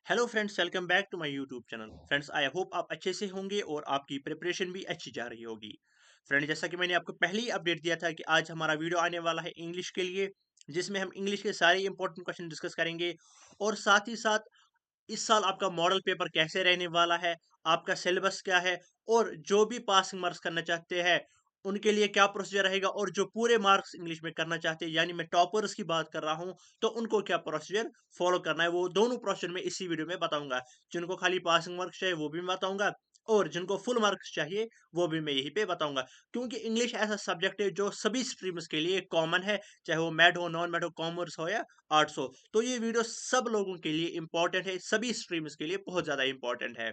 Hello friends, welcome back to my YouTube channel. Friends, I hope आप अच्छे से होंगे और आपकी प्रिपरेशन भी अच्छी जा रही होगी। फ्रेंड, जैसा कि मैंने आपको पहले ही अपडेट दिया था कि आज हमारा वीडियो आने वाला है इंग्लिश के लिए, जिसमें हम इंग्लिश के सारे इंपॉर्टेंट क्वेश्चन डिस्कस करेंगे और साथ ही साथ इस साल आपका मॉडल पेपर कैसे रहने वाला है, आपका सिलेबस क्या है और जो भी पासिंग मार्क्स करना चाहते हैं उनके लिए क्या प्रोसीजर रहेगा, और जो पूरे मार्क्स इंग्लिश में करना चाहते हैं यानी मैं टॉपर्स की बात कर रहा हूं तो उनको क्या प्रोसीजर फॉलो करना है, वो दोनों प्रोसीजर में इसी वीडियो में बताऊंगा। जिनको खाली पासिंग मार्क्स चाहिए वो भी मैं बताऊंगा और जिनको फुल मार्क्स चाहिए वो भी मैं यहीं पे बताऊंगा, क्योंकि इंग्लिश ऐसा सब्जेक्ट है जो सभी स्ट्रीम्स के लिए कॉमन है, चाहे वो मैड हो, नॉन मैड हो, कॉमर्स हो या आर्ट्स हो। तो ये वीडियो सब लोगों के लिए इंपॉर्टेंट है, सभी स्ट्रीम्स के लिए बहुत ज्यादा इंपॉर्टेंट है।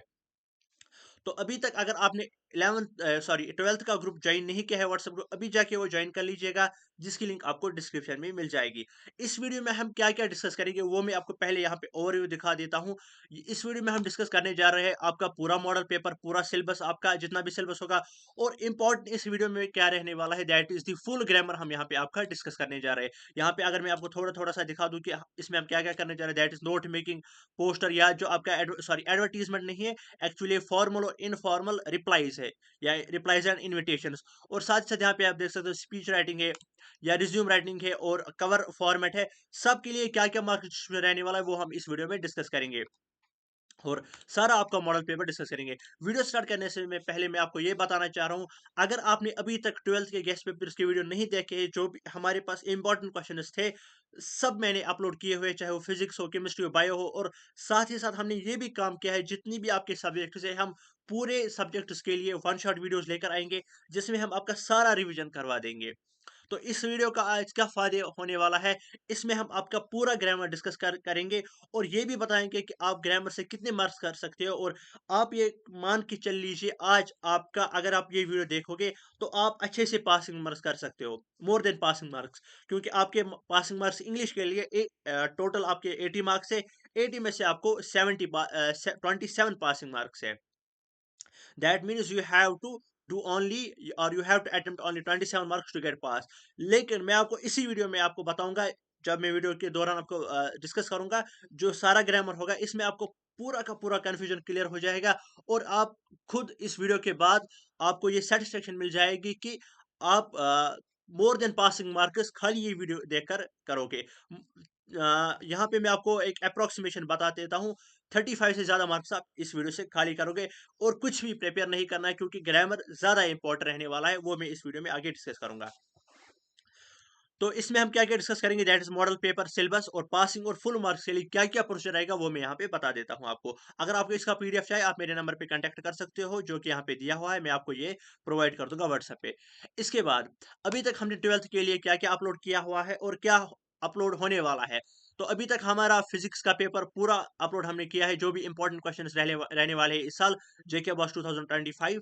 तो अभी तक अगर आपने 12th का ग्रुप ज्वाइन नहीं किया है, व्हाट्सएप ग्रुप, अभी जाके वो ज्वाइन कर लीजिएगा, जिसकी लिंक आपको डिस्क्रिप्शन में मिल जाएगी। इस वीडियो में हम क्या क्या डिस्कस करेंगे वो मैं आपको पहले यहाँ पे ओवरव्यू दिखा देता हूँ। इस वीडियो में हम डिस्कस करने जा रहे हैं आपका पूरा मॉडल पेपर, पूरा सिलेबस, आपका जितना भी सिलेबस होगा। और इम्पोर्टेंट इस वीडियो में क्या रहने वाला है, that is the full grammar हम यहाँ पे आपका डिस्कस करने जा रहे हैं। यहाँ पे अगर मैं आपको थोड़ा थोड़ा सा दिखा दूं कि इसमें हम क्या क्या करने जा रहे हैं, that is note making, poster, या जो आपका एडवर्टीजमेंट नहीं है, एक्चुअली फॉर्मल और इनफॉर्मल रिप्लाईज है, या रिप्लाईज एंड इन्विटेशंस। और साथ साथ यहाँ पे आप देख सकते हो स्पीच राइटिंग है या रिज्यूम राइटिंग है और कवर फॉर्मेट है। सबके लिए क्या क्या मार्क्स रहने वाला है वो हम इस वीडियो में डिस्कस करेंगे और सारा आपका मॉडल पेपर डिस्कस करेंगे। वीडियो स्टार्ट करने से मैं पहले मैं आपको ये बताना चाह रहा हूँ, अगर आपने अभी तक 12th के गेस्ट पेपर्स की वीडियो नहीं देखे, जो भी हमारे पास इंपॉर्टेंट क्वेश्चंस थे सब मैंने अपलोड किए हुए, चाहे वो फिजिक्स हो, केमिस्ट्री हो, बायो हो। और साथ ही साथ हमने ये भी काम किया है, जितनी भी आपके सब्जेक्ट्स है हम पूरे सब्जेक्ट्स के लिए वन शॉट वीडियोस लेकर आएंगे, जिसमें हम आपका सारा रिवीजन करवा देंगे। तो इस वीडियो का आज क्या फायदे होने वाला है, इसमें हम आपका पूरा ग्रामर डिस्कस करेंगे और ये भी बताएंगे कि आप ग्रामर से कितने मार्क्स कर सकते हो। और आप ये मान के चल लीजिए, आज आपका अगर आप ये वीडियो देखोगे तो आप अच्छे से पासिंग मार्क्स कर सकते हो, मोर देन पासिंग मार्क्स, क्योंकि आपके पासिंग मार्क्स इंग्लिश के लिए टोटल आपके 80 मार्क्स है। 80 में से आपको 27 पासिंग मार्क्स है। That means you have to do only, or you have to attempt only 27 marks to get pass। लेकिन मैं आपको इसी वीडियो में आपको बताऊंगा, जब मैं वीडियो के दौरान आपको डिस्कस करूंगा, जो सारा ग्रामर होगा इसमें आपको पूरा का पूरा कंफ्यूजन क्लियर हो जाएगा। और आप खुद इस वीडियो के बाद आपको ये सेटिस्फेक्शन मिल जाएगी कि आप मोर देन पासिंग मार्क्स खाली ये वीडियो देखकर करोगे। यहाँ पे मैं आपको एक अप्रोक्सीमेशन बता देता हूँ, 35 से ज्यादा मार्क्स आप इस वीडियो से खाली करोगे। और कुछ भी प्रिपेयर नहीं करना है, क्योंकि ग्रामर ज्यादा इंपॉर्टेंट रहने वाला है, वो मैं इस वीडियो में आगे डिस्कस करूंगा। तो इसमें हम क्या क्या डिस्कस करेंगे, that is model paper, syllabus और पासिंग और फुल मार्क्स के लिए क्या क्या प्रोसीजर रहेगा वो मैं यहाँ पे बता देता हूँ आपको। अगर आपको इसका पीडीएफ चाहिए आप मेरे नंबर पे कांटेक्ट कर सकते हो, जो कि यहाँ पे दिया हुआ है, मैं आपको ये प्रोवाइड कर दूंगा व्हाट्सएप पे। इसके बाद अभी तक हमने 12th के लिए क्या क्या अपलोड किया हुआ है और क्या अपलोड होने वाला है। तो अभी तक हमारा फिजिक्स का पेपर पूरा अपलोड हमने किया है, जो भी इंपॉर्टेंट क्वेश्चन रहने वाले हैं इस साल, जेके बॉस 2025।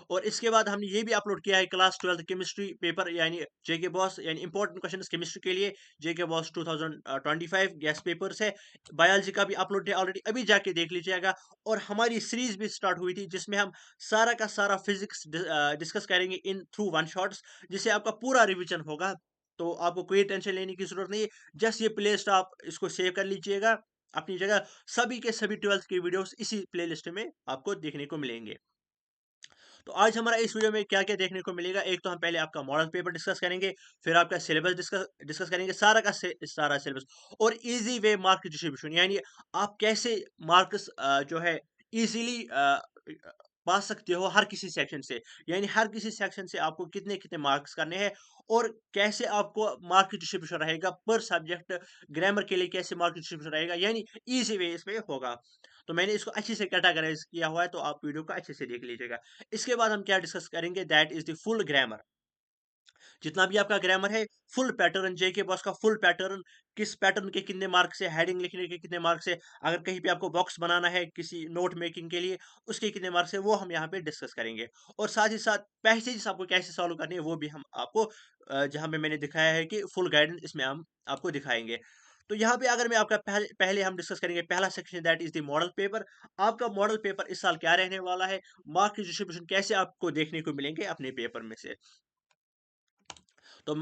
और इसके बाद हमने ये भी अपलोड किया है क्लास 12th केमिस्ट्री पेपर, यानी जेके बॉस, यानी इंपॉर्टेंट क्वेश्चंस केमिस्ट्री के लिए, जेके बॉस 2025 गैस पेपर्स है। बायोलॉजी का भी अपलोड है ऑलरेडी, अभी जाके देख लीजिएगा। और हमारी सीरीज भी स्टार्ट हुई थी, जिसमें हम सारा का सारा फिजिक्स डिस्कस करेंगे इन थ्रू वन शॉट्स, जिससे आपका पूरा रिविजन होगा। तो आपको कोई टेंशन लेने की जरूरत नहीं है, जस्ट ये प्लेलिस्ट आप इसको सेव कर लीजिएगा अपनी जगह। सभी के सभी 12th के वीडियोस इसी प्लेलिस्ट में आपको देखने को मिलेंगे। तो आज हमारा इस वीडियो में क्या क्या देखने को मिलेगा, एक तो हम पहले आपका मॉडल पेपर डिस्कस करेंगे, फिर आपका सिलेबस डिस्कस डिस्कस करेंगे, सारा का सारा सिलेबस, और इजी वे मार्क डिस्ट्रीब्यूशन, यानी आप कैसे मार्क्स जो है इजीली पा सकते हो हर किसी सेक्शन से, यानी हर किसी सेक्शन से आपको कितने कितने मार्क्स करने हैं और कैसे आपको मार्क डिस्ट्रीब्यूशन रहेगा पर सब्जेक्ट। ग्रामर के लिए कैसे मार्क डिस्ट्रीब्यूशन रहेगा, यानी इजी वे इसमें होगा। तो मैंने इसको अच्छे से कैटेगराइज किया हुआ है, तो आप वीडियो को अच्छे से देख लीजिएगा। इसके बाद हम क्या डिस्कस करेंगे, that is the full grammar. जितना भी आपका ग्रामर है, फुल पैटर्न, जेके बॉस का फुल पैटर्न, किस पैटर्न के कितने मार्क्स है, हेडिंग लिखने के कितने मार्क्स है, अगर कहीं पे आपको बॉक्स बनाना है किसी नोट मेकिंग के लिए उसके कितने मार्क्स है, वो हम यहाँ पे डिस्कस करेंगे। और साथ ही साथ पैसेज आपको कैसे सॉल्व करनी है वो भी हम आपको जहाँ पे मैंने दिखाया है कि फुल गाइडेंस इसमें हम आपको दिखाएंगे। तो यहाँ पे अगर मैं आपका पहले हम डिस्कस करेंगे पहला section, that is the model paper. आपका मॉडल पेपर इस साल क्या रहने वाला है, मार्क डिस्ट्रीब्यूशन कैसे आपको देखने को मिलेंगे अपने पेपर में से। तो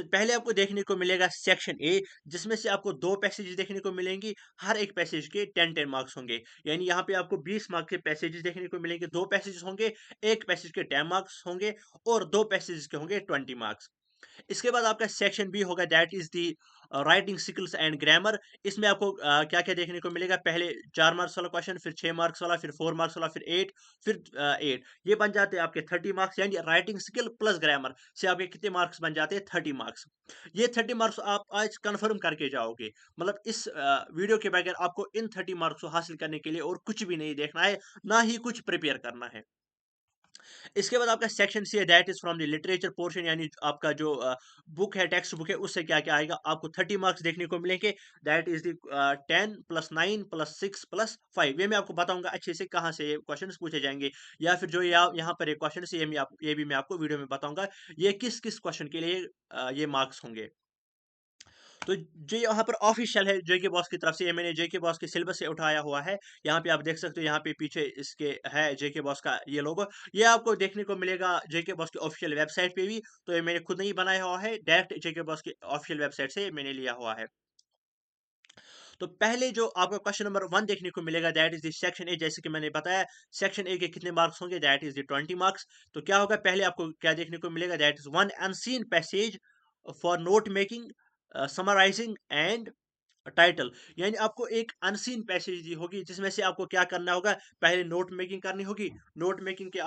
पहले आपको देखने को मिलेगा सेक्शन ए, जिसमें से आपको 2 पैसेजेस देखने को मिलेंगी। हर एक पैसेज के 10-10 मार्क्स होंगे। यानी यहाँ पे आपको 20 मार्क्स के पैसेजेस देखने को मिलेंगे। 2 पैसेजेस होंगे, 1 पैसेज के 10 मार्क्स होंगे और 2 पैसेजेस के होंगे 20 मार्क्स। इसके बाद आपका सेक्शन बी होगा, that is the writing skills and grammar. इसमें आपको क्या क्या देखने को मिलेगा, पहले 4 मार्क्स वाला क्वेश्चन, फिर 6 मार्क्स वाला, फिर 4 मार्क्स वाला, फिर 8, फिर 8। ये बन जाते हैं आपके 30 मार्क्स। यानी राइटिंग स्किल प्लस ग्रामर से आपके कितने मार्क्स बन जाते हैं, 30 मार्क्स। ये 30 मार्क्स आप आज कंफर्म करके जाओगे। मतलब इस वीडियो के बगैर आपको इन 30 मार्क्स को हासिल करने के लिए और कुछ भी नहीं देखना है, ना ही कुछ प्रिपेयर करना है। इसके बाद आपका सेक्शन सी है, that is from the literature portion. यानी आपका जो बुक है, टेक्स्ट बुक है, उससे क्या क्या आएगा, आपको 30 मार्क्स देखने को मिलेंगे। That is the 10 + 9 + 6 + 5। ये मैं आपको बताऊंगा अच्छे से कहाँ से ये क्वेश्चन पूछे जाएंगे, या फिर जो यहाँ पर एक क्वेश्चन है, ये भी मैं आपको वीडियो में बताऊंगा ये किस किस क्वेश्चन के लिए ये मार्क्स होंगे। तो जो यहाँ पर ऑफिशियल है जेके बॉस की तरफ से, ये मैंने जेके बॉस के सिलेबस से उठाया हुआ है। यहाँ पे आप देख सकते हो, यहाँ पे पीछे इसके है जेके बॉस का ये लोगो। ये आपको देखने को मिलेगा जेके बॉस की ऑफिशियल वेबसाइट पे भी। तो ये मैंने खुद नहीं बनाया हुआ है, डायरेक्ट जेके बॉस की ऑफिशियल वेबसाइट से मैंने लिया हुआ है। तो पहले जो आपको क्वेश्चन नंबर 1 देखने को मिलेगा, that is the section A. जैसे कि मैंने बताया, सेक्शन ए के कितने मार्क्स होंगे, दैट इज द 20 मार्क्स। तो क्या होगा, पहले आपको क्या देखने को मिलेगा, that is one unseen passage for note making, summarising and title. यानी आपको एक अनसीन पैसेज दी होगी, जिसमें से आपको क्या करना होगा, पहले नोट मेकिंग करनी होगी। नोट मेकिंग के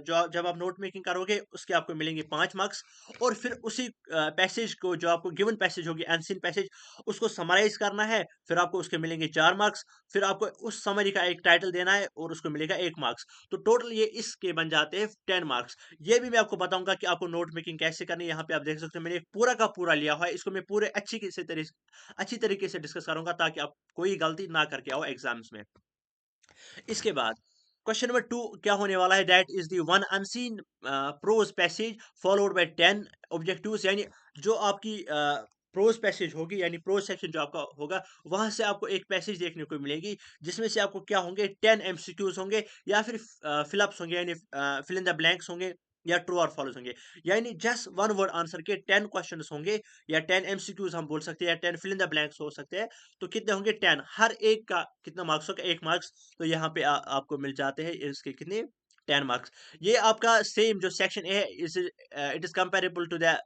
जो जब आप नोट मेकिंग करोगे, उसके आपको मिलेंगे 5 मार्क्स। और फिर उसी पैसेज को, जो आपको गिवन पैसेज होगी अनसीन पैसेज, उसको समराइज करना है, फिर आपको उसके मिलेंगे 4 मार्क्स। फिर आपको उस समरी का एक टाइटल देना है और उसको मिलेगा 1 मार्क्स। तो टोटल ये इसके बन जाते हैं 10 मार्क्स। ये भी मैं आपको बताऊंगा कि आपको नोट मेकिंग कैसे करनी है। यहाँ पे आप देख सकते हो, मैंने पूरा का पूरा लिया हुआ है। इसको मैं पूरे अच्छी तरीके से डिस्कस करूंगा, ताकि आप कोई गलती ना करके आओ एग्जाम्स में। इसके बाद क्वेश्चन नंबर 2 क्या होने वाला है, that is the one unseen prose passage followed by 10 objectives. यानी जो आपकी प्रोज पैसेज होगी, यानी प्रोज सेक्शन जो आपका होगा, वहां से आपको एक पैसेज देखने को मिलेगी, जिसमें से आपको क्या होंगे, 10 MCQs होंगे, या फिर फिलअप्स होंगे, यानी फिल इन द ब्लैंक्स होंगे, या ट्रू और फॉल्स होंगे। यानी जस्ट वन वर्ड आंसर के 10 क्वेश्चंस होंगे, या 10 MCQs हम बोल सकते हैं, या 10 फिल इन द ब्लैंक्स हो सकते हैं। तो कितने होंगे, 10। हर एक का कितना मार्क्स होगा, 1 मार्क्स। तो यहाँ पे आपको मिल जाते हैं इसके कितने, 10 मार्क्स। ये आपका सेम जो सेक्शन ए है, is it is comparable to the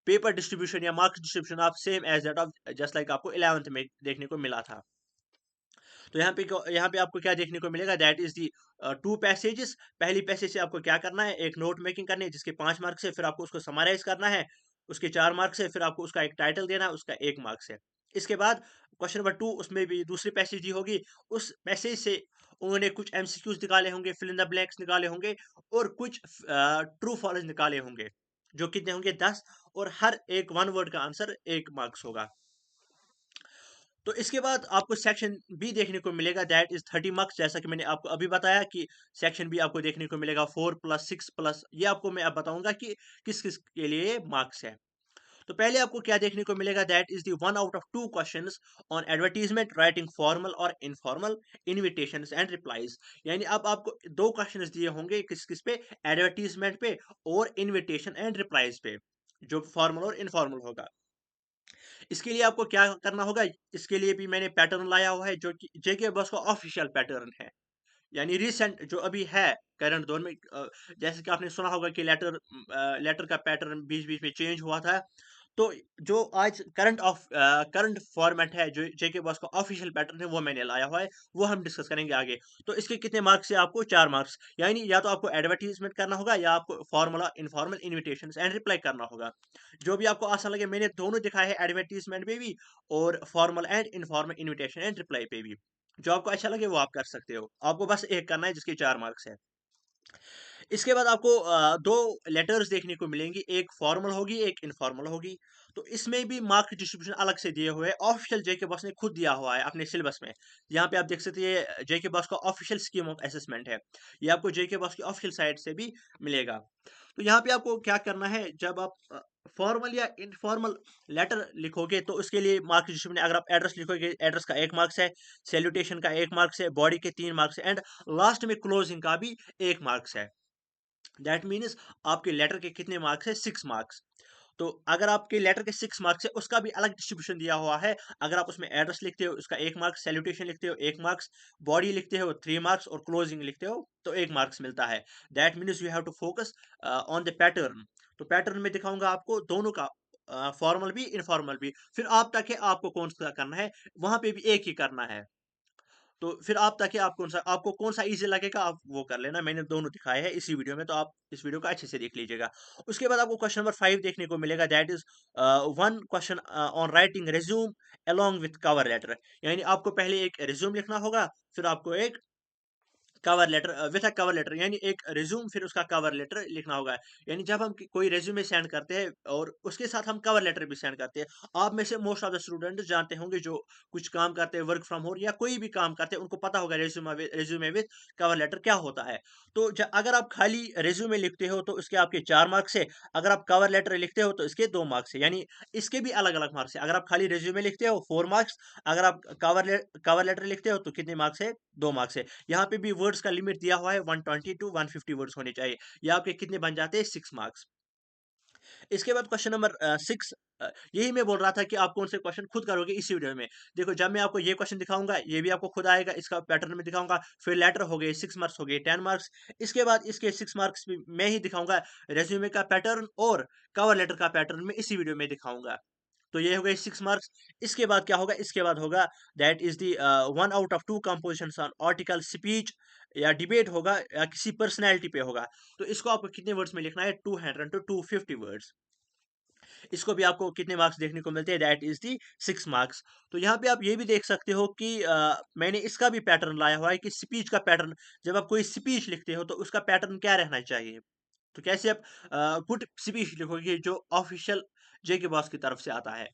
paper distribution या marks distribution of same as that of just like आपको 11th में देखने को मिला था। तो यहाँ पे आपको क्या देखने को मिलेगा, दैट इज दी 2 पैसेजेस। पहली पैसेज से आपको क्या करना है, एक नोट मेकिंग करनी है, जिसके 5 मार्क्स है। फिर आपको उसको समराइज करना है, उसके 4 मार्क्स है। फिर आपको उसका एक टाइटल देना है, उसका 1 मार्क्स है। इसके बाद क्वेश्चन नंबर 2, उसमें भी दूसरी पैसेज दी होगी। उस पैसेज से उन्होंने कुछ MCQs निकाले होंगे, फिल इन द ब्लैंक्स निकाले होंगे, और कुछ ट्रू फॉल्स निकाले होंगे, जो कितने होंगे, 10। और हर एक वन वर्ड का आंसर 1 मार्क्स होगा। तो इसके बाद आपको सेक्शन बी देखने को मिलेगा, दैट इज 30 मार्क्स। जैसा कि मैंने आपको अभी बताया कि सेक्शन बी आपको देखने को मिलेगा 4 + 6 प्लस, ये आपको मैं अब बताऊंगा कि किस किस के लिए मार्क्स है। तो पहले आपको क्या देखने को मिलेगा, that is the 1 out of 2 questions on advertisement writing formal और इनफॉर्मल इन्विटेशंस एंड रिप्लाईज। यानी अब आपको 2 क्वेश्चंस दिए होंगे, किस किस पे, एडवर्टीजमेंट पे और इन्विटेशन एंड रिप्लाईज पे, जो फॉर्मल और इनफॉर्मल होगा। इसके लिए आपको क्या करना होगा, इसके लिए भी मैंने पैटर्न लाया हुआ है, जो कि जेके बॉस का ऑफिशियल पैटर्न है। यानी रिसेंट जो अभी है करंट दौर में, जैसे कि आपने सुना होगा कि लेटर का पैटर्न बीच बीच में चेंज हुआ था। तो जो आज करंट फॉर्मेट है, जो जेके बॉस का ऑफिशियल पैटर्न है, वो मैंने लाया हुआ है। वो हम डिस्कस करेंगे आगे। तो इसके कितने मार्क्स है, आपको 4 मार्क्स। यानी या तो आपको एडवर्टीजमेंट करना होगा, या आपको formula informal invitation and reply करना होगा। जो भी आपको आसान लगे, मैंने दोनों दिखाए हैं, एडवर्टीजमेंट पे भी और formal and informal invitation and reply पे भी। जो आपको अच्छा लगे वो आप कर सकते हो। आपको बस एक करना है, जिसके 4 मार्क्स है। इसके बाद आपको 2 लेटर्स देखने को मिलेंगी, एक फॉर्मल होगी, एक इनफॉर्मल होगी। तो इसमें भी मार्क डिस्ट्रीब्यूशन अलग से दिए हुए हैं, ऑफिशियल जेके बॉस ने खुद दिया हुआ है अपने सिलेबस में। यहाँ पे आप देख सकते हैं, जेके बॉस का ऑफिशियल स्कीम ऑफ असेसमेंट है। ये आपको जेके बॉस की ऑफिशियल साइट से भी मिलेगा। तो यहाँ पे आपको क्या करना है, जब आप फॉर्मल या इनफॉर्मल लेटर लिखोगे, तो उसके लिए मार्क डिस्ट्रीब्यूशन, अगर आप एड्रेस लिखोगे, एड्रेस का 1 मार्क्स है, सैल्यूटेशन का 1 मार्क्स है, बॉडी के 3 मार्क्स है, एंड लास्ट में क्लोजिंग का भी 1 मार्क्स है। दैट मीन्स आपके लेटर के कितने मार्क्स है, 6 मार्क्स। तो अगर आपके लेटर के 6 मार्क्स है, उसका भी अलग डिस्ट्रीब्यूशन दिया हुआ है। अगर आप उसमें एड्रेस लिखते हो, उसका 1 मार्क्स, सैल्यूटेशन लिखते हो 1 मार्क्स, बॉडी लिखते हो 3 मार्क्स और क्लोजिंग लिखते हो तो 1 मार्क्स मिलता है। That means you have to focus on the pattern. तो पैटर्न में दिखाऊँगा आपको दोनों का, फॉर्मल भी, इनफॉर्मल भी। फिर आप तक है आपको कौन-सा करना है, वहाँ पे भी एक ही करना है। तो फिर आप ताकि आपको कौन-सा ईज़ी लगेगा आप वो कर लेना। मैंने दोनों दिखाए हैं इसी वीडियो में, तो आप इस वीडियो को अच्छे से देख लीजिएगा। उसके बाद आपको क्वेश्चन नंबर 5 देखने को मिलेगा, that is one question on writing resume along with cover letter. यानी आपको पहले एक रिज्यूम लिखना होगा, फिर आपको एक cover letter with a cover letter, यानी एक रिज्यूम फिर उसका कवर लेटर लिखना होगा। यानी जब हम कोई रिज्यूमे सेंड करते हैं और उसके साथ हम कवर लेटर भी सेंड करते हैं। आप में से मोस्ट ऑफ द स्टूडेंट जानते होंगे जो कुछ काम करते हैं, वर्क फ्रॉम होम या कोई भी काम करते हैं, उनको पता होगा रिज्यूमे विथ कवर लेटर क्या होता है। तो अगर आप खाली रिज्यूमे लिखते हो तो इसके आपके 4 मार्क्स है। अगर आप कवर लेटर लिखते हो तो इसके 2 मार्क्स है। यानी इसके भी अलग अलग मार्क्स है। अगर आप खाली रिज्यूमे लिखते हो 4 मार्क्स, अगर आप कवर लेटर लिखते हो तो कितने मार्क्स है, 2 मार्क्स है। यहाँ पे भी वर्ड्स का लिमिट दिया हुआ है, 120 टू 150 वर्ड्स होने चाहिए। ये आपके कितने बन जाते हैं, 6 मार्क्स। इसके बाद क्वेश्चन नंबर 6, यही मैं बोल रहा था कि आप कौन से क्वेश्चन खुद करोगे इसी वीडियो में। देखो जब मैं आपको ये क्वेश्चन दिखाऊंगा, ये भी आपको खुद आएगा, इसका पैटर्न में दिखाऊंगा। फिर लेटर हो गए 6 मार्क्स, हो गए 10 मार्क्स। इसके बाद इसके 6 मार्क्स भी मैं ही दिखाऊंगा, रेज्यूमे का पैटर्न और कवर लेटर का पैटर्न में इसी वीडियो में दिखाऊंगा। तो ये हो गए 6 मार्क्स। इसके बाद क्या होगा, इसके बाद होगा that is the 1 out of 2 compositions on article, speech या डिबेट होगा या किसी पर्सनैलिटी पे होगा। तो इसको आपको कितने वर्ड्स में लिखना है, 200 टू 250 वर्ड्स। इसको भी आपको कितने मार्क्स देखने को मिलते हैं, दैट इज दी 6 मार्क्स। तो यहाँ पे आप ये भी देख सकते हो कि मैंने इसका भी पैटर्न लाया हुआ है कि स्पीच का पैटर्न, जब आप कोई स्पीच लिखते हो तो उसका पैटर्न क्या रहना चाहिए। तो कैसे आप गुड स्पीच लिखोगे जो ऑफिशियल जे के बॉस की तरफ से आता है।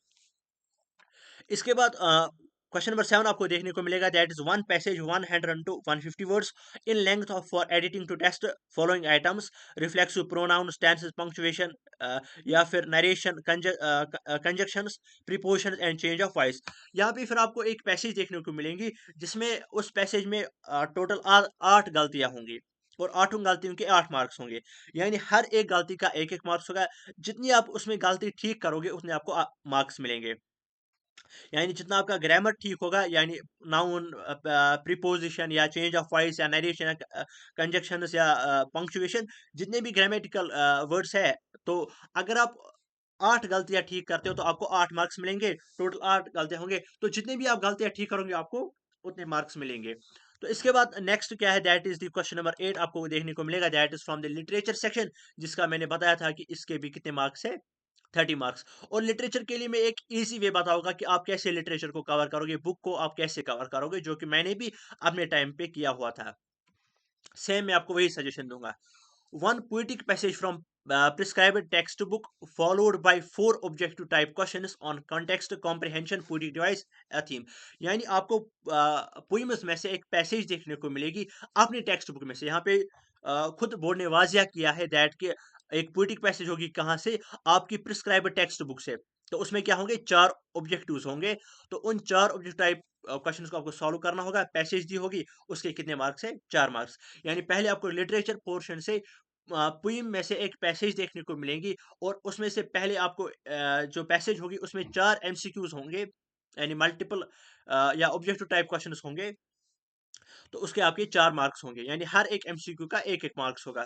इसके बाद क्वेश्चन नंबर 7 आपको देखने को मिलेगा, that is one passage 100 to 150 words in length of for editing to test following items, reflexive pronouns, tenses, punctuation या फिर narration, conjunctions, prepositions and change of voice. यहाँ पे फिर आपको एक पैसेज देखने को मिलेंगी जिसमें उस पैसेज में टोटल 8 गलतियां होंगी और आठों गलतियों के 8 मार्क्स होंगे। यानी हर एक गलती का एक एक मार्क्स होगा। जितनी आप उसमें गलती ठीक करोगे उतने आपको मार्क्स मिलेंगे। यानी जितना आपका ग्रामर ठीक होगा, यानी नाउन, प्रीपोजिशन या चेंज ऑफ वॉइस या नरेशन या कंजक्शंस या पंक्चुएशन, जितने भी ग्रामेटिकल वर्ड्स है, तो अगर आप 8 गलतियां ठीक करते हो तो आपको 8 मार्क्स मिलेंगे। टोटल 8 गलतियां होंगे, तो जितने भी आप गलतियां ठीक करोगे आपको उतने मार्क्स मिलेंगे। तो इसके बाद नेक्स्ट क्या है, that is the question number 8 आपको देखने को मिलेगा, that is from the literature section, जिसका मैंने बताया था कि इसके भी कितने मार्क्स है, 30 मार्क्स। और लिटरेचर के लिए मैं एक इजी वे बताऊंगा कि आप कैसे लिटरेचर को कवर करोगे, बुक को आप कैसे कवर करोगे, जो कि मैंने भी अपने टाइम पे किया हुआ था। सेम मैं आपको वही सजेशन दूंगा। One poetic passage from prescribed textbook followed by 4 objective type questions on context comprehension poetic device a theme। यानी आपको पोइम्स में से एक पैसेज देखने को मिलेगी अपनी टेक्स्ट बुक में से। यहाँ पे खुद बोर्ड ने वाजिया किया है दैट कि एक पोएटिक पैसेज होगी कहाँ से, आपकी प्रिस्क्राइब टेक्स्ट बुक से। तो उसमें क्या होंगे, 4 ऑब्जेक्टिव्स होंगे। तो उन 4 ऑब्जेक्टिव टाइप क्वेश्चंस को आपको सॉल्व करना होगा। पैसेज दी होगी, उसके कितने मार्क्स है, 4 मार्क्स। यानी पहले आपको लिटरेचर पोर्शन से पोइम में से एक पैसेज देखने को मिलेंगी और उसमें से पहले आपको जो पैसेज होगी उसमें 4 एमसीक्यूज होंगे, यानी मल्टीपल या ऑब्जेक्टिव टाइप क्वेश्चंस होंगे। तो उसके आपके 4 मार्क्स होंगे, यानी हर एक एमसीक्यू का एक एक मार्क्स होगा।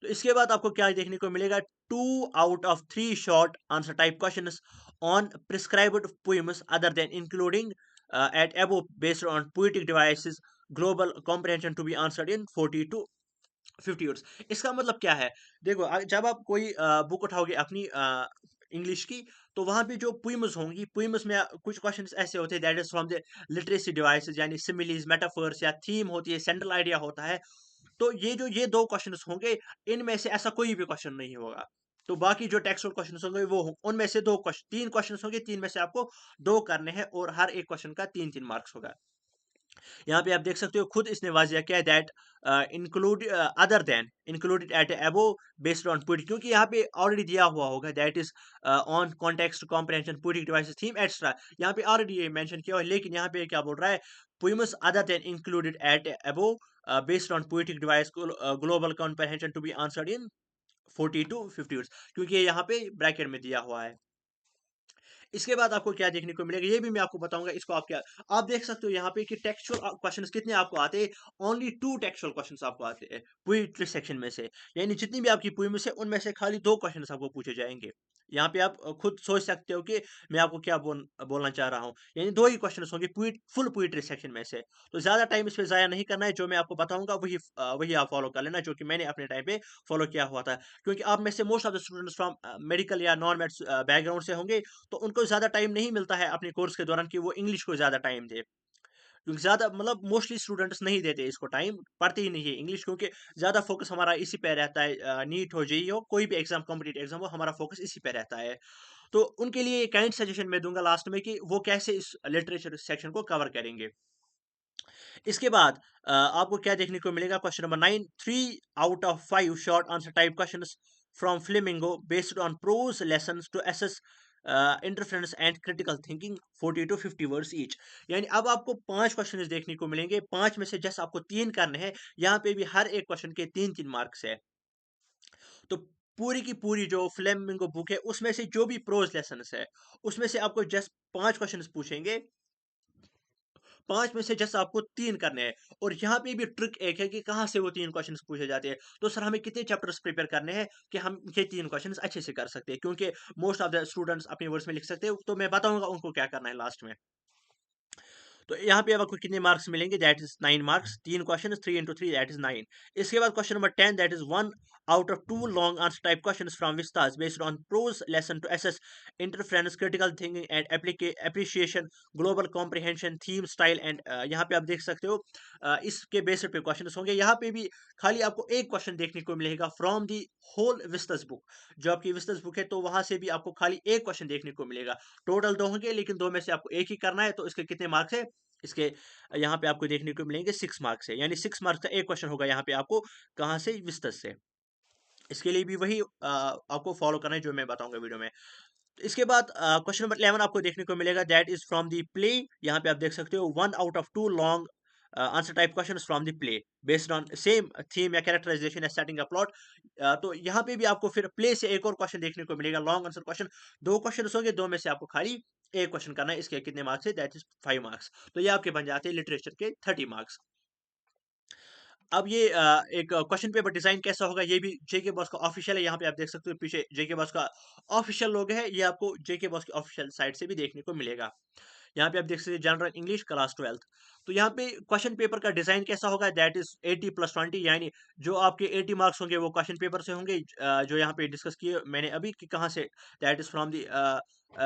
तो इसके बाद आपको क्या देखने को मिलेगा, 2 out of 3 short answer type questions on prescribed poems other than including at above based on poetic devices global comprehension to be answered in 40 to 50 words. इसका मतलब क्या है, देखो जब आप कोई बुक उठाओगे अपनी इंग्लिश की, तो वहां पे जो पोइम्स होंगी, पोइम्स में कुछ क्वेश्चंस ऐसे होते हैं that is from the literacy devices, यानी सिमिलीज, मेटाफर्स या थीम होती है, सेंट्रल आइडिया होता है। तो ये 2 क्वेश्चंस होंगे, इनमें से ऐसा कोई भी क्वेश्चन नहीं होगा। तो बाकी जो टेक्स्ट क्वेश्चंस होंगे वो उनमें से 2 क्वेश्चन, 3 क्वेश्चंस होंगे, 3 में से आपको 2 करने हैं और हर एक क्वेश्चन का 3-3 मार्क्स होगा। यहाँ पे आप देख सकते हो खुद इसने वाजिया किया है that include other than included at above based on poetic, क्योंकि यहाँ पे ऑलरेडी दिया हुआ होगा that is on context comprehension poetic devices theme extra. यहाँ पे ऑलरेडी ये मेंशन किया हुआ है, लेकिन यहाँ पे क्या बोल रहा है, poems other than included at above based on poetic device global comprehension to be answered in 40 to 50 words, क्योंकि ये यहाँ पे ब्रैकेट में दिया हुआ है। इसके बाद आपको क्या देखने को मिलेगा, ये भी मैं आपको बताऊंगा। इसको आप क्या, आप देख सकते हो यहाँ पे कि टेक्सचुअल क्वेश्चंस कितने आपको आते हैं। ओनली 2 टेक्सचुअल क्वेश्चंस आपको आते हैं पोएट्री सेक्शन में से, यानी जितनी भी आपकी पोएम है उनमें से खाली 2 क्वेश्चंस आपको पूछे जाएंगे। यहाँ पे आप खुद सोच सकते हो कि मैं आपको क्या बोलना चाह रहा हूँ, यानी 2 ही क्वेश्चंस होंगे फुल पोएट्री सेक्शन में से। तो ज्यादा टाइम इस पे जाया नहीं करना है, जो मैं आपको बताऊंगा वही आप फॉलो कर लेना, जो कि मैंने अपने टाइम पे फॉलो किया हुआ था। क्योंकि आप में से most of the students from medical या नॉन मेड्स बैकग्राउंड से होंगे, तो उनको ज़्यादा टाइम नहीं मिलता है अपने कोर्स के दौरान कि वो इंग्लिश को ज़्यादा टाइम दे। क्योंकि ज़्यादा मतलब मोस्टली स्टूडेंट्स नहीं देते इसको टाइम, पढ़ते ही नहीं है इंग्लिश, क्योंकि ज़्यादा फोकस हमारा इसी पे रहता है। नीट हो, जेईई हो, कोई भी एग्जाम, कॉम्पिटिटिव एग्जाम हो, हमारा फोकस इसी पे रहता है। तो उनके लिए काइंड सजेशन मैं दूंगा लास्ट में कि वो कैसे इस लिटरेचर सेक्शन को कवर करेंगे। इसके बाद आपको क्या देखने को मिलेगा, question number 9, 3 out of 5 short answer type questions from Flamingo based on prose lessons to assess interference and critical thinking 40 to 50 words each. यानी अब आपको 5 क्वेश्चंस देखने को मिलेंगे, 5 में से जस्ट आपको 3 करने हैं। यहाँ पे भी हर एक क्वेश्चन के 3-3 मार्क्स है। तो पूरी की पूरी जो फ्लेमिंगो बुक है उसमें से जो भी प्रोज लेसन्स है उसमें से आपको जस्ट 5 क्वेश्चंस पूछेंगे। 5 में से जस्ट आपको 3 करने हैं। और यहाँ पे भी ट्रिक एक है कि कहाँ से वो 3 क्वेश्चंस पूछे जाते हैं। तो सर हमें कितने चैप्टर्स प्रिपेयर करने हैं कि हम ये 3 क्वेश्चंस अच्छे से कर सकते हैं, क्योंकि मोस्ट ऑफ द स्टूडेंट्स अपने वर्ड्स में लिख सकते हैं। तो मैं बताऊंगा उनको क्या करना है लास्ट में। तो यहाँ पे अब आपको कितने मार्क्स मिलेंगे, that is 9 marks, 3 question, 3 into 3 that is 9। इसके बाद question number 10, that is 1 out of 2 long answer type questions from Vistas based on prose lesson to assess interference critical thinking and appreciation global comprehension theme style and. यहाँ पे आप देख सकते हो इसके basis पे क्वेश्चन होंगे। यहाँ पे भी खाली आपको एक क्वेश्चन देखने को मिलेगा फ्रॉम दी होल विस्तस बुक। जो आपकी विस्तस बुक है तो वहां से भी आपको खाली एक क्वेश्चन देखने को मिलेगा। टोटल 2 होंगे, लेकिन 2 में से आपको एक ही करना है। तो इसके कितने मार्क्स है, इसके यहाँ पे आपको देखने को मिलेंगे 6 मार्क्स है, यानी 6 मार्क्स का एक क्वेश्चन होगा यहाँ पे आपको, कहाँ से, विस्तस से। इसके लिए भी वही आपको फॉलो करना है जो मैं बताऊंगा वीडियो में। इसके बाद क्वेश्चन नंबर 11 आपको देखने को मिलेगा, that is from the play. यहाँ पे आप देख सकते हो 1 out of 2 long answer type questions from the play based on same theme या कैरेक्टराइजेशन या सेटिंग अ प्लॉट। तो यहाँ पे भी आपको फिर प्ले से एक और क्वेश्चन देखने को मिलेगा, लॉन्ग आंसर क्वेश्चन। 2 क्वेश्चन होंगे, 2 में से आपको खाली एक क्वेश्चन करना है। इसके कितने मार्क्स है, दैट इज 5 मार्क्स। तो ये आपके बन जाते हैं लिटरेचर के 30 मार्क्स। अब ये एक क्वेश्चन पेपर डिजाइन कैसा होगा, ये भी जेके बॉस का ऑफिशियल है। यहाँ पे आप देख सकते हो पीछे जेके बॉस का ऑफिशियल लोगो है, ये आपको जेके बॉस की ऑफिशियल साइट से भी देखने को मिलेगा। यहाँ पे आप देख सकते हैं जनरल इंग्लिश क्लास 12। तो यहाँ पे क्वेश्चन पेपर का डिजाइन कैसा होगा, दैट इज 80 प्लस 20, यानी जो आपके 80 मार्क्स होंगे वो क्वेश्चन पेपर से होंगे, जो यहाँ पे डिस्कस किए मैंने अभी कि कहाँ से, that is from the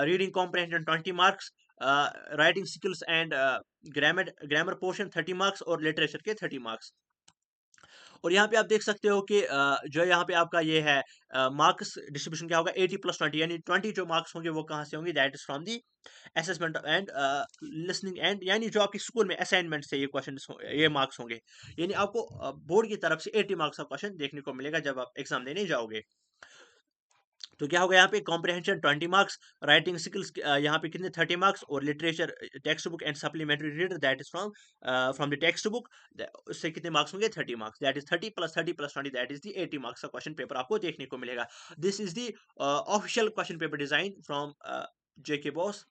reading comprehension 20 marks, writing skills and grammar grammar portion 30 marks और लिटरेचर के 30 मार्क्स। और यहाँ पे आप देख सकते हो कि जो यहाँ पे आपका ये है मार्क्स डिस्ट्रीब्यूशन क्या होगा, 80 प्लस 20, यानी 20 जो मार्क्स होंगे वो कहाँ से होंगे, that is from the assessment and listening and, यानी जो आपके स्कूल में असाइनमेंट से ये क्वेश्चन ये मार्क्स होंगे। यानी आपको बोर्ड की तरफ से 80 मार्क्स का क्वेश्चन देखने को मिलेगा जब आप एग्जाम देने जाओगे। तो क्या होगा यहाँ पे, कॉम्प्रिहेंशन 20 मार्क्स, राइटिंग स्किल्स यहाँ पे कितने 30 मार्क्स, और literature text book and supplementary reader that is from from the text book, उससे कितने मार्क्स होंगे 30 marks, that is 30 plus 20 that is the 80 marks का क्वेश्चन पेपर आपको देखने को मिलेगा। This is the official question paper design from JK boss.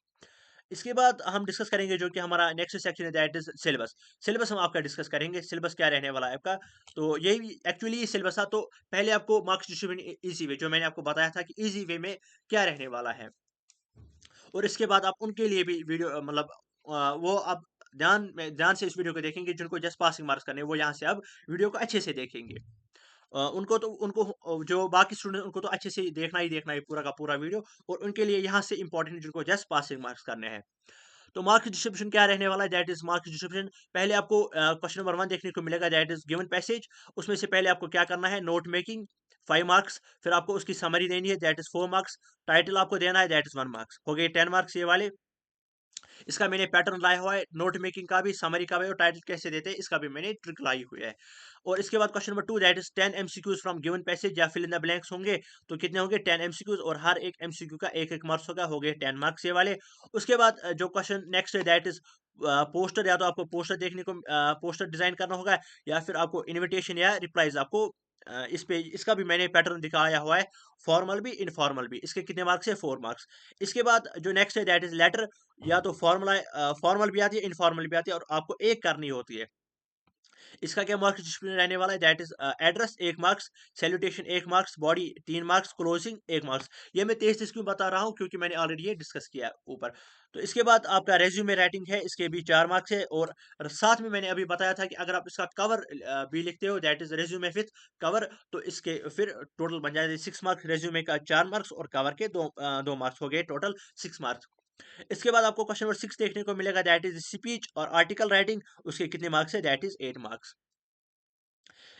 इसके बाद हम डिस्कस करेंगे जो कि हमारा नेक्स्ट सेक्शन है, दैट इज सिलेबस। सिलेबस हम आपका डिस्कस करेंगे, सिलेबस क्या रहने वाला है आपका। तो यही एक्चुअली सिलेबस था। तो पहले आपको मार्क्स डिस्ट्रीब्यूशन इजी वे, जो मैंने आपको बताया था कि इजी वे में क्या रहने वाला है, और इसके बाद आप उनके लिए भी वीडियो मतलब वो आप ध्यान से इस वीडियो को देखेंगे। जिनको जस्ट पासिंग मार्क्स करने हैं, वो यहाँ से अब वीडियो को अच्छे से देखेंगे। उनको जो बाकी स्टूडेंट उनको तो अच्छे से देखना ही पूरा का पूरा वीडियो, और उनके लिए यहाँ से इंपॉर्टेंट जिनको जस्ट पासिंग मार्क्स करने हैं। तो मार्क्स डिस्ट्रीब्यूशन क्या रहने वाला है, दैट इज मार्क्स डिस्ट्रीब्यूशन। पहले आपको क्वेश्चन नंबर 1 देखने को मिलेगा, दैट इज गिवन पैसेज। उसमें से पहले आपको क्या करना है, नोट मेकिंग 5 मार्क्स। फिर आपको उसकी समरी देनी है, दैट इज 4 मार्क्स। टाइटल आपको देना है, दैट इज 1 मार्क्स। हो गए 10 मार्क्स ये वाले। इसका मैंने पैटर्न लाया हुआ है, नोट मेकिंग का भी, समरी का भी, और टाइटल कैसे देते हैं इसका भी मैंने ट्रिक लाई हुई है। और इसके बाद question number 2, that is 10 MCQs from given passage या फिल इन द ब्लैंक्स होंगे। तो कितने होंगे, 10 एमसीक्यूज, और हर एक एमसीक्यू का एक एक मार्क्स होगा, हो गए 10 मार्क्स ये वाले। उसके बाद जो क्वेश्चन नेक्स्ट है, दैट इज पोस्टर। या तो आपको पोस्टर देखने को पोस्टर डिजाइन करना होगा, या फिर आपको इनविटेशन या रिप्लाईज आपको इस पे इसका भी मैंने पैटर्न दिखाया हुआ है, फॉर्मल भी इनफॉर्मल भी। इसके कितने मार्क्स है? 4 मार्क्स। इसके बाद जो नेक्स्ट है दैट इज लेटर, या तो फॉर्मल भी आती है, इनफॉर्मल भी आती है, और आपको एक करनी होती है। इसका क्या मार्क्स डिस्प्ले रहने वाला है? That is address 1 marks, salutation 1 marks, body 3 marks, closing 1 marks. ये मैं तेज-तेज क्यों बता रहा हूँ? क्योंकि मैंने ऑलरेडी ये डिस्कस किया है ऊपर। तो इसके बाद आपका रेज़्यूमे राइटिंग है, इसके भी 4 मार्क्स है, और साथ में मैंने अभी बताया था कि अगर आप इसका कवर भी लिखते हो, that is resume with cover, तो इसके फिर टोटल बन जाएगा 6 मार्क्स, रेज़्यूमे का 4 मार्क्स और कवर के 2 मार्क्स हो गए, टोटल 6 मार्क्स। इसके बाद आपको क्वेश्चन नंबर 6 देखने को मिलेगा, दैट इज स्पीच और आर्टिकल राइटिंग। उसके कितने मार्क्स है? That is 8 marks.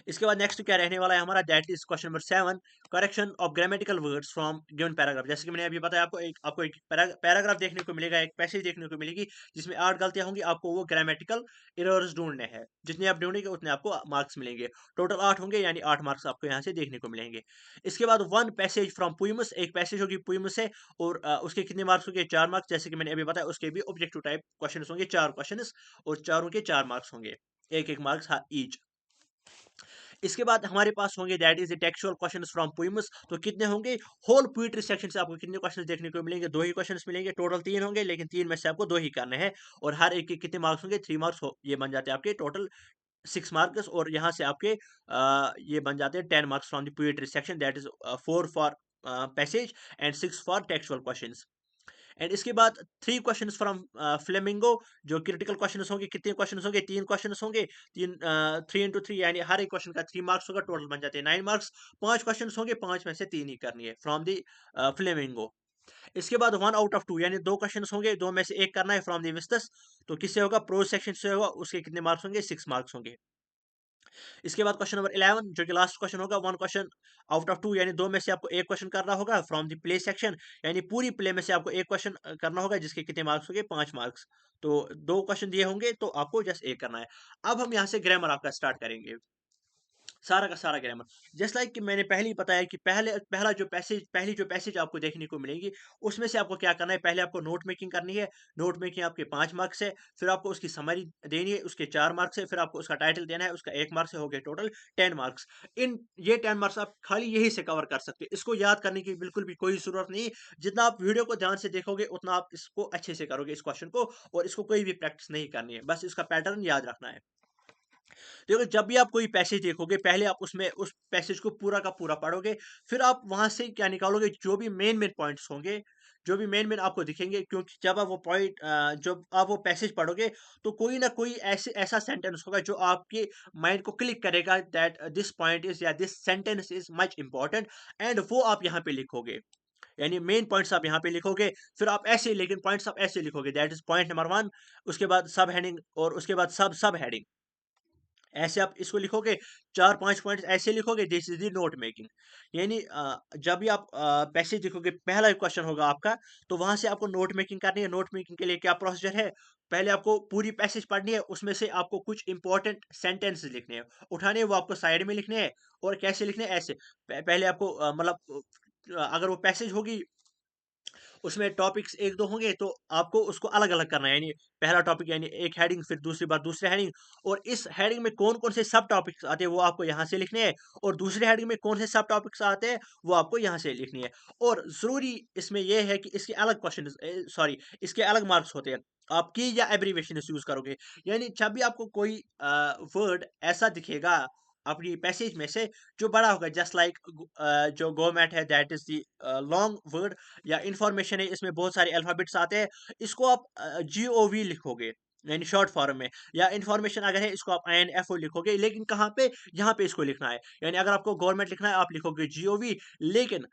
इसके बाद नेक्स्ट क्या रहने वाला है हमारा? That is question number 7, correction of grammatical words from given paragraph. जैसे कि मैंने अभी बताया, आपको एक पैराग्राफ देखने को मिलेगा, एक पैसेज देखने को मिलेगी, जिसमें 8 गलतियां होंगी। आपको वो ग्रामेटिकल एरर्स ढूंढने हैं, जितने आप ढूंढेंगे उतने आपको मार्क्स मिलेंगे। टोटल 8 होंगे, यानी 8 मार्क्स आपको यहाँ से देखने को मिलेंगे। इसके बाद वन पैसेज फ्रॉम पोइमस, एक पैसेज होगी पोइमस से, और उसके कितने मार्क्स होंगे? 4 मार्क्स। जैसे कि मैंने अभी बताया, उसके भी ऑब्जेक्टिव टाइप क्वेश्चन होंगे, 4 क्वेश्चन, और चारों के 4 मार्क्स होंगे, एक एक मार्क्स ईच। इसके बाद हमारे पास होंगे that is the textual questions from poems. तो कितने होंगे? होल पोएट्री सेक्शन से आपको कितने क्वेश्चंस देखने को मिलेंगे? 2 ही क्वेश्चंस मिलेंगे, टोटल 3 होंगे, लेकिन 3 में से आपको 2 ही करने हैं, और हर एक के कितने मार्क्स होंगे? 3 मार्क्स हो, ये बन जाते हैं आपके टोटल 6 मार्क्स, और यहाँ से आपके ये बन जाते हैं 10 marks from the poetry section, that is 4 for passage and 6 for textual questions. And इसके बाद 3 क्वेश्चंस फ्रॉम फ्लेमिंगो, जो क्रिटिकल क्वेश्चंस होंगे। कितने क्वेश्चंस होंगे? 3 क्वेश्चंस होंगे, 3 इंटू 3, यानी हर एक क्वेश्चन का 3 मार्क्स होगा, टोटल बन जाते हैं 9 मार्क्स। 5 क्वेश्चंस होंगे, 5 में से 3 ही करनी है फ्रॉम दी फ्लेमिंगो। इसके बाद 1 आउट ऑफ 2, यानी 2 क्वेश्चंस होंगे, 2 में से 1 करना है फ्रॉम दी विस्टस। तो किससे होगा? प्रोज सेक्शन से होगा। उसके कितने मार्क्स होंगे? 6 मार्क्स होंगे। इसके बाद क्वेश्चन नंबर 11, जो कि लास्ट क्वेश्चन होगा, 1 क्वेश्चन आउट ऑफ 2, यानी 2 में से आपको 1 क्वेश्चन करना होगा फ्रॉम द प्ले सेक्शन, यानी पूरी प्ले में से आपको 1 क्वेश्चन करना होगा, जिसके कितने मार्क्स होंगे? 5 मार्क्स। तो 2 क्वेश्चन दिए होंगे, तो आपको जस्ट 1 करना है। अब हम यहाँ से ग्रामर आपका स्टार्ट करेंगे, सारा का सारा ग्रामर। जस्ट लाइक कि मैंने पहले ही बताया कि पहली जो पैसेज आपको देखने को मिलेगी, उसमें से आपको क्या करना है? पहले आपको नोट मेकिंग करनी है। नोट मेकिंग आपके 5 मार्क्स है, फिर आपको उसकी समरी देनी है, उसके 4 मार्क्स है, फिर आपको उसका टाइटल देना है, उसका 1 मार्क्स है, हो गए टोटल 10 मार्क्स। इन ये 10 मार्क्स आप खाली यही से कवर कर सकते हैं। इसको याद करने की बिल्कुल भी कोई ज़रूरत नहीं। जितना आप वीडियो को ध्यान से देखोगे, उतना आप इसको अच्छे से करोगे, इस क्वेश्चन को, और इसको कोई भी प्रैक्टिस नहीं करनी है, बस इसका पैटर्न याद रखना है। देखो, जब भी आप कोई पैसेज देखोगे, पहले आप उसमें उस पैसेज को पूरा का पूरा पढ़ोगे, फिर आप वहां से क्या निकालोगे? जो भी मेन मेन पॉइंट्स होंगे, जो भी मेन मेन आपको दिखेंगे, क्योंकि जब आप वो जब आप वो पैसेज पढ़ोगे, तो कोई ना कोई ऐसा सेंटेंस होगा जो आपके माइंड को क्लिक करेगा, दैट दिस पॉइंट इज, या this sentence is much important, and वो आप यहाँ पे लिखोगे। यानी मेन पॉइंट्स आप यहाँ पे लिखोगे, फिर आप ऐसे, लेकिन पॉइंट्स आप ऐसे लिखोगे, दैट इज पॉइंट नंबर 1। उसके बाद सब हेडिंग, और उसके बाद सब सब हेडिंग, ऐसे आप इसको लिखोगे। 4-5 पॉइंट्स ऐसे लिखोगे, this is the note making. यानी जब भी आप पैसेज लिखोगे, पहला क्वेश्चन होगा आपका, तो वहां से आपको नोट मेकिंग करनी है। नोट मेकिंग के लिए क्या प्रोसीजर है? पहले आपको पूरी पैसेज पढ़नी है, उसमें से आपको कुछ इंपॉर्टेंट सेंटेंसेस लिखने हैं, उठाने हैं, वो आपको साइड में लिखने हैं। और कैसे लिखने हैं? ऐसे पहले आपको मतलब अगर वो पैसेज होगी, उसमें टॉपिक्स 1-2 होंगे, तो आपको उसको अलग-अलग करना है। यानी पहला टॉपिक, यानी एक हेडिंग, फिर दूसरी बार दूसरे हेडिंग, और इस हेडिंग में कौन-कौन से सब टॉपिक्स आते हैं, वो आपको यहाँ से लिखने हैं, और दूसरे हेडिंग में कौन से सब टॉपिक्स आते हैं, वो आपको यहाँ से लिखनी है। और ज़रूरी इसमें ये है कि इसके अलग इसके अलग मार्क्स होते हैं। आप की या एब्रिविएशंस यूज़ करोगे। यानी जब भी आपको कोई वर्ड ऐसा दिखेगा अपनी पैसेज में से, जो बड़ा होगा, जस्ट लाइक जो गवर्नमेंट है, that is the long word, या इंफॉर्मेशन है, इसमें बहुत सारे अल्फाबेट्स आते हैं, इसको आप GOV लिखोगे, यानी शॉर्ट फॉर्म में। या इंफॉर्मेशन अगर है, इसको आप INFO लिखोगे, लेकिन कहाँ पे? यहाँ पे इसको लिखना है। यानी अगर आपको गवर्नमेंट लिखना है, आप लिखोगे GOV, लेकिन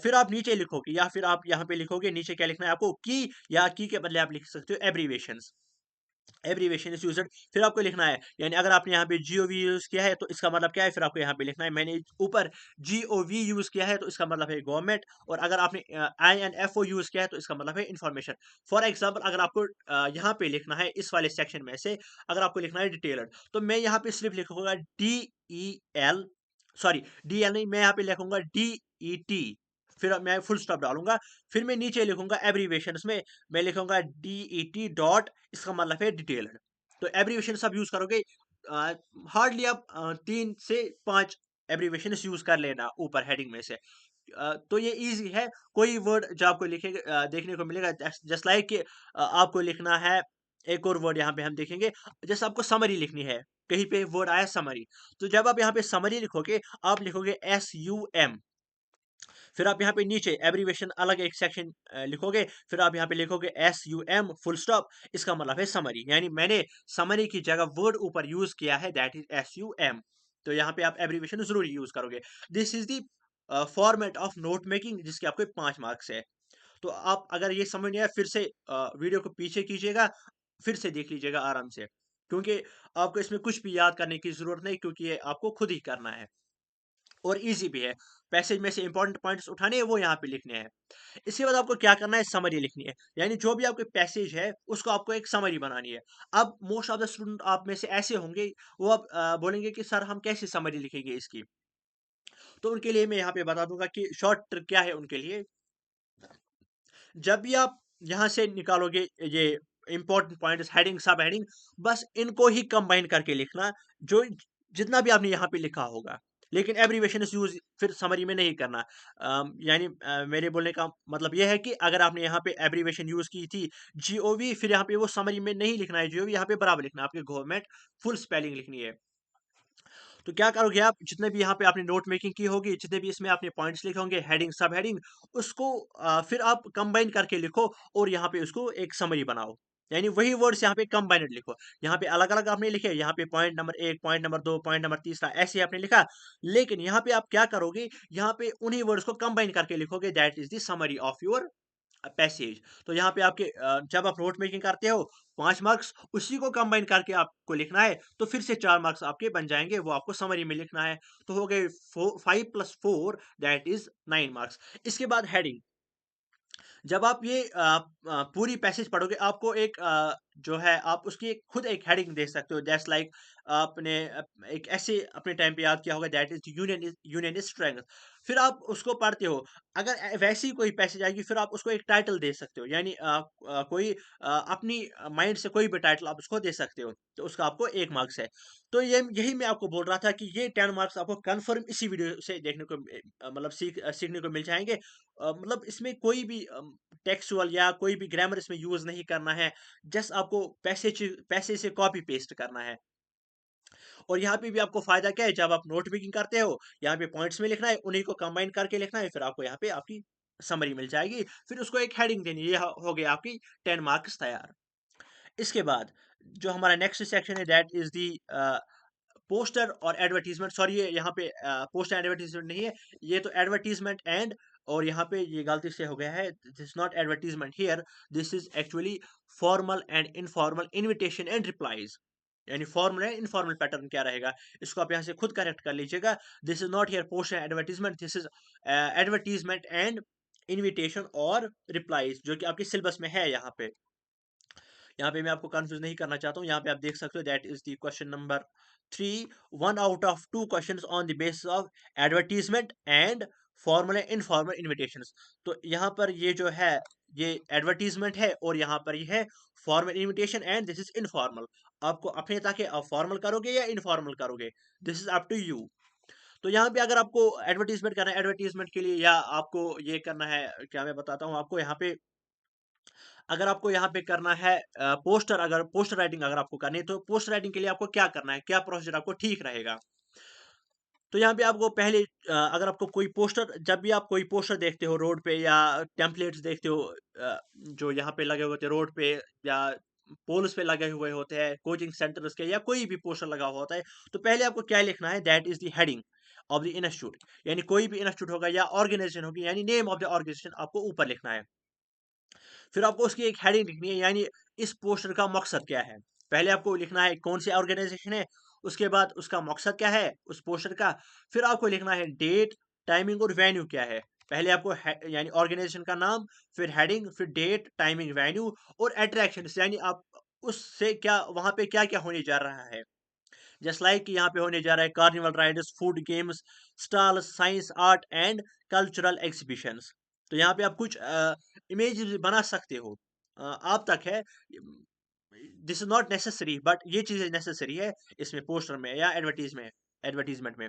फिर आप नीचे लिखोगे, या फिर आप यहाँ पे लिखोगे, नीचे क्या लिखना है आपको? की, या की के बदले आप लिख सकते हो एब्रीवेशंस। एब्रीवेशन इज यूज्ड, फिर आपको लिखना है। यानी अगर आपने यहाँ पे GOV यूज किया है, तो इसका मतलब क्या है? फिर आपको यहाँ पे लिखना है। मैंने ऊपर GOV यूज किया है, तो इसका मतलब है गवर्नमेंट, और अगर आपने INFO यूज किया है, तो इसका मतलब है इंफॉर्मेशन। फॉर एग्जाम्पल, अगर आपको यहाँ पे लिखना है, इस वाले सेक्शन में से अगर आपको लिखना है डिटेलर, तो मैं यहाँ पे सिर्फ लिखूंगा DEL, सॉरी DL नहीं, मैं यहाँ पे लिखूंगा DET, फिर मैं फुल स्टॉप डालूंगा। फिर मैं नीचे लिखूंगा एब्रीवेशन में, मैं लिखूंगा DET डॉट, इसका मतलब है डिटेल्ड। तो एब्रीवेशन आप यूज करोगे, हार्डली आप 3 से 5 एब्रीविएशन यूज कर लेना ऊपर हेडिंग में से। तो ये इजी है। कोई वर्ड जो आपको लिखेंगे देखने को मिलेगा, जस्ट लाइक कि आपको लिखना है एक और वर्ड यहाँ पे हम देखेंगे, जैसे आपको समरी लिखनी है, कहीं पे वर्ड आया समरी, तो जब आप यहाँ पे समरी लिखोगे आप लिखोगे SUM, फिर आप यहाँ पे नीचे एब्रीविएशन अलग एक सेक्शन लिखोगे, फिर आप यहाँ पे लिखोगे SUM फुल स्टॉप, इसका मतलब है समरी, यानी मैंने समरी की जगह वर्ड ऊपर यूज किया है, दैट इज SUM। तो यहाँ पे आप एब्रीविएशन जरूर यूज करोगे। This is the format of note making, जिसके आपको 5 मार्क्स है। तो आप अगर ये समझ नहीं आया, फिर से वीडियो को पीछे कीजिएगा, फिर से देख लीजिएगा आराम से, क्योंकि आपको इसमें कुछ भी याद करने की जरूरत नहीं, क्योंकि ये आपको खुद ही करना है और इजी भी है। पैसेज में से इंपॉर्टेंट पॉइंट्स उठाने हैं, वो यहाँ पे लिखने हैं। इसके बाद आपको क्या करना है, समरी लिखनी है, यानी जो भी आपके पैसेज है उसको आपको एक समरी बनानी है। अब मोस्ट ऑफ द स्टूडेंट आप में से ऐसे होंगे, वो अब बोलेंगे कि सर हम कैसे समरी लिखेंगे इसकी। तो उनके लिए मैं यहाँ पे बता दूंगा कि शॉर्ट ट्रिक क्या है उनके लिए। जब भी आप यहाँ से निकालोगे ये इंपॉर्टेंट पॉइंट्स, हेडिंग सब हेडिंग, बस इनको ही कंबाइन करके लिखना, जो जितना भी आपने यहाँ पे लिखा होगा, लेकिन एब्रीविएशन यूज फिर समरी में नहीं करना। यानी मेरे बोलने का मतलब यह है कि अगर आपने यहाँ पे एब्रीविएशन यूज की थी GOV, फिर यहाँ पे वो समरी में नहीं लिखना है GOV, यहाँ पे बराबर लिखना है, आपके गवर्नमेंट फुल स्पेलिंग लिखनी है। तो क्या करोगे आप, जितने भी यहाँ पे आपने नोट मेकिंग की होगी, जितने भी इसमें आपने पॉइंट्स लिखे होंगे, हेडिंग सब हेडिंग, उसको फिर आप कंबाइन करके लिखो और यहाँ पे उसको एक समरी बनाओ, यानी वही वर्ड्स यहाँ पे कंबाइंड लिखो। यहाँ पे अलग अलग आपने लिखे, यहाँ पे point number 1, point number 2, point number तीसरा, ऐसे आपने लिखा, लेकिन यहाँ पे आप क्या करोगे, यहाँ पे उन्हीं वर्ड्स को कंबाइन करके लिखोगे, that is the summary of your passage. तो यहाँ पे आपके जब आप नोट मेकिंग करते हो 5 मार्क्स, उसी को कंबाइन करके आपको लिखना है, तो फिर से 4 मार्क्स आपके बन जाएंगे, वो आपको समरी में लिखना है। तो हो गए 5 + 4 दैट इज 9 मार्क्स। इसके बाद हेडिंग, जब आप ये पूरी पैसेज पढ़ोगे, आपको एक जो है आप उसकी खुद एक हेडिंग दे सकते हो, जैसे लाइक आपने एक ऐसे अपने टाइम पे याद किया होगा, that is union is strength. फिर आप उसको पढ़ते हो, अगर वैसी कोई पैसेज आएगी, फिर आप उसको एक टाइटल दे सकते हो, यानी कोई अपनी माइंड से कोई भी टाइटल आप उसको दे सकते हो, तो उसका आपको 1 मार्क्स है। तो ये यही मैं आपको बोल रहा था कि ये 10 मार्क्स आपको कंफर्म इसी वीडियो से देखने को मतलब सीखने को मिल जाएंगे। मतलब इसमें कोई भी टेक्सचुअल या कोई भी ग्रामर इसमें यूज नहीं करना है, जस्ट आपको पैसे से कॉपी पेस्ट करना है। और यहाँ पे भी आपको फायदा क्या है, जब आप नोट मेकिंग करते हो, यहाँ पे पॉइंट्स में लिखना है, उन्हीं को कंबाइन करके लिखना है, फिर आपको यहाँ पे आपकी समरी मिल जाएगी, फिर उसको एक हेडिंग देनी है, ये हो गया आपकी 10 मार्क्स तैयार। इसके बाद जो हमारा नेक्स्ट सेक्शन है, दैट इज दी पोस्टर और एडवर्टीजमेंट। सॉरी, ये यहाँ पे पोस्टर एडवर्टीजमेंट नहीं है, ये तो एडवर्टीजमेंट एंड, और यहाँ पे ये गलती से हो गया है, this not advertisement here, this is actually formal and informal invitation and replies. यानी फॉर्मल एंड इनफॉर्मल पैटर्न क्या रहेगा, इसको आप यहाँ से खुद करेक्ट कर लीजिएगा। This is not here poster advertisement, this is advertisement and invitation और रिप्लाईज, जो कि आपके सिलेबस में है। यहाँ पे मैं आपको कंफ्यूज नहीं करना चाहता हूँ, यहाँ पे आप देख सकते हो, that is the question number 3, 1 out of 2 questions on the basis of advertisement and formal and informal invitations. तो यहाँ पर ये जो है, ये एडवर्टीजमेंट है, और यहाँ पर ये है formal invitation, and this is informal. आपको अपने ताकि आप फॉर्मल करोगे या इनफॉर्मल करोगे, this is up to you. तो यहाँ पे अगर आपको एडवर्टीजमेंट करना है, एडवर्टीजमेंट के लिए या आपको ये करना है, क्या मैं बताता हूँ आपको, यहाँ पे अगर आपको यहाँ पे करना है पोस्टर, अगर पोस्टर राइटिंग अगर आपको करनी है, तो पोस्टर राइटिंग के लिए आपको क्या करना है, क्या प्रोसीजर आपको ठीक रहेगा। तो यहाँ पे आपको पहले अगर आपको कोई पोस्टर, जब भी आप कोई पोस्टर देखते हो रोड पे या टेम्पलेट्स देखते हो, जो यहाँ पे लगे हुए होते हैं रोड पे या पोल्स पे लगे हुए होते हैं कोचिंग सेंटर्स के, या कोई भी पोस्टर लगा हुआ होता है, तो पहले आपको क्या लिखना है, that is the heading of the institute. यानी कोई भी इंस्टीट्यूट होगा या ऑर्गेनाइजेशन होगी, यानी नेम ऑफ द ऑर्गेनाइजेशन आपको ऊपर लिखना है। फिर आपको उसकी एक हेडिंग लिखनी है, यानी इस पोस्टर का मकसद क्या है। पहले आपको लिखना है कौन सी ऑर्गेनाइजेशन है, उसके बाद उसका मकसद क्या है उस पोस्टर का, फिर आपको लिखना है डेट, टाइमिंग और वेन्यू क्या है। पहले आपको यानी ऑर्गेनाइजेशन का नाम, फिर हेडिंग, फिर डेट, टाइमिंग, वेन्यू और अट्रैक्शन, यानी आप उससे क्या, वहां पे क्या क्या होने जा रहा है। जस्ट लाइक यहाँ पे होने जा रहा है carnival rides, food, games, stalls, science, art and cultural exhibitions. तो यहाँ पे आप कुछ इमेज बना सकते हो, आप तक है। This is not necessary, but ये चीजें नेसेसरी है इसमें पोस्टर में या एडवर्टीजमेंट में।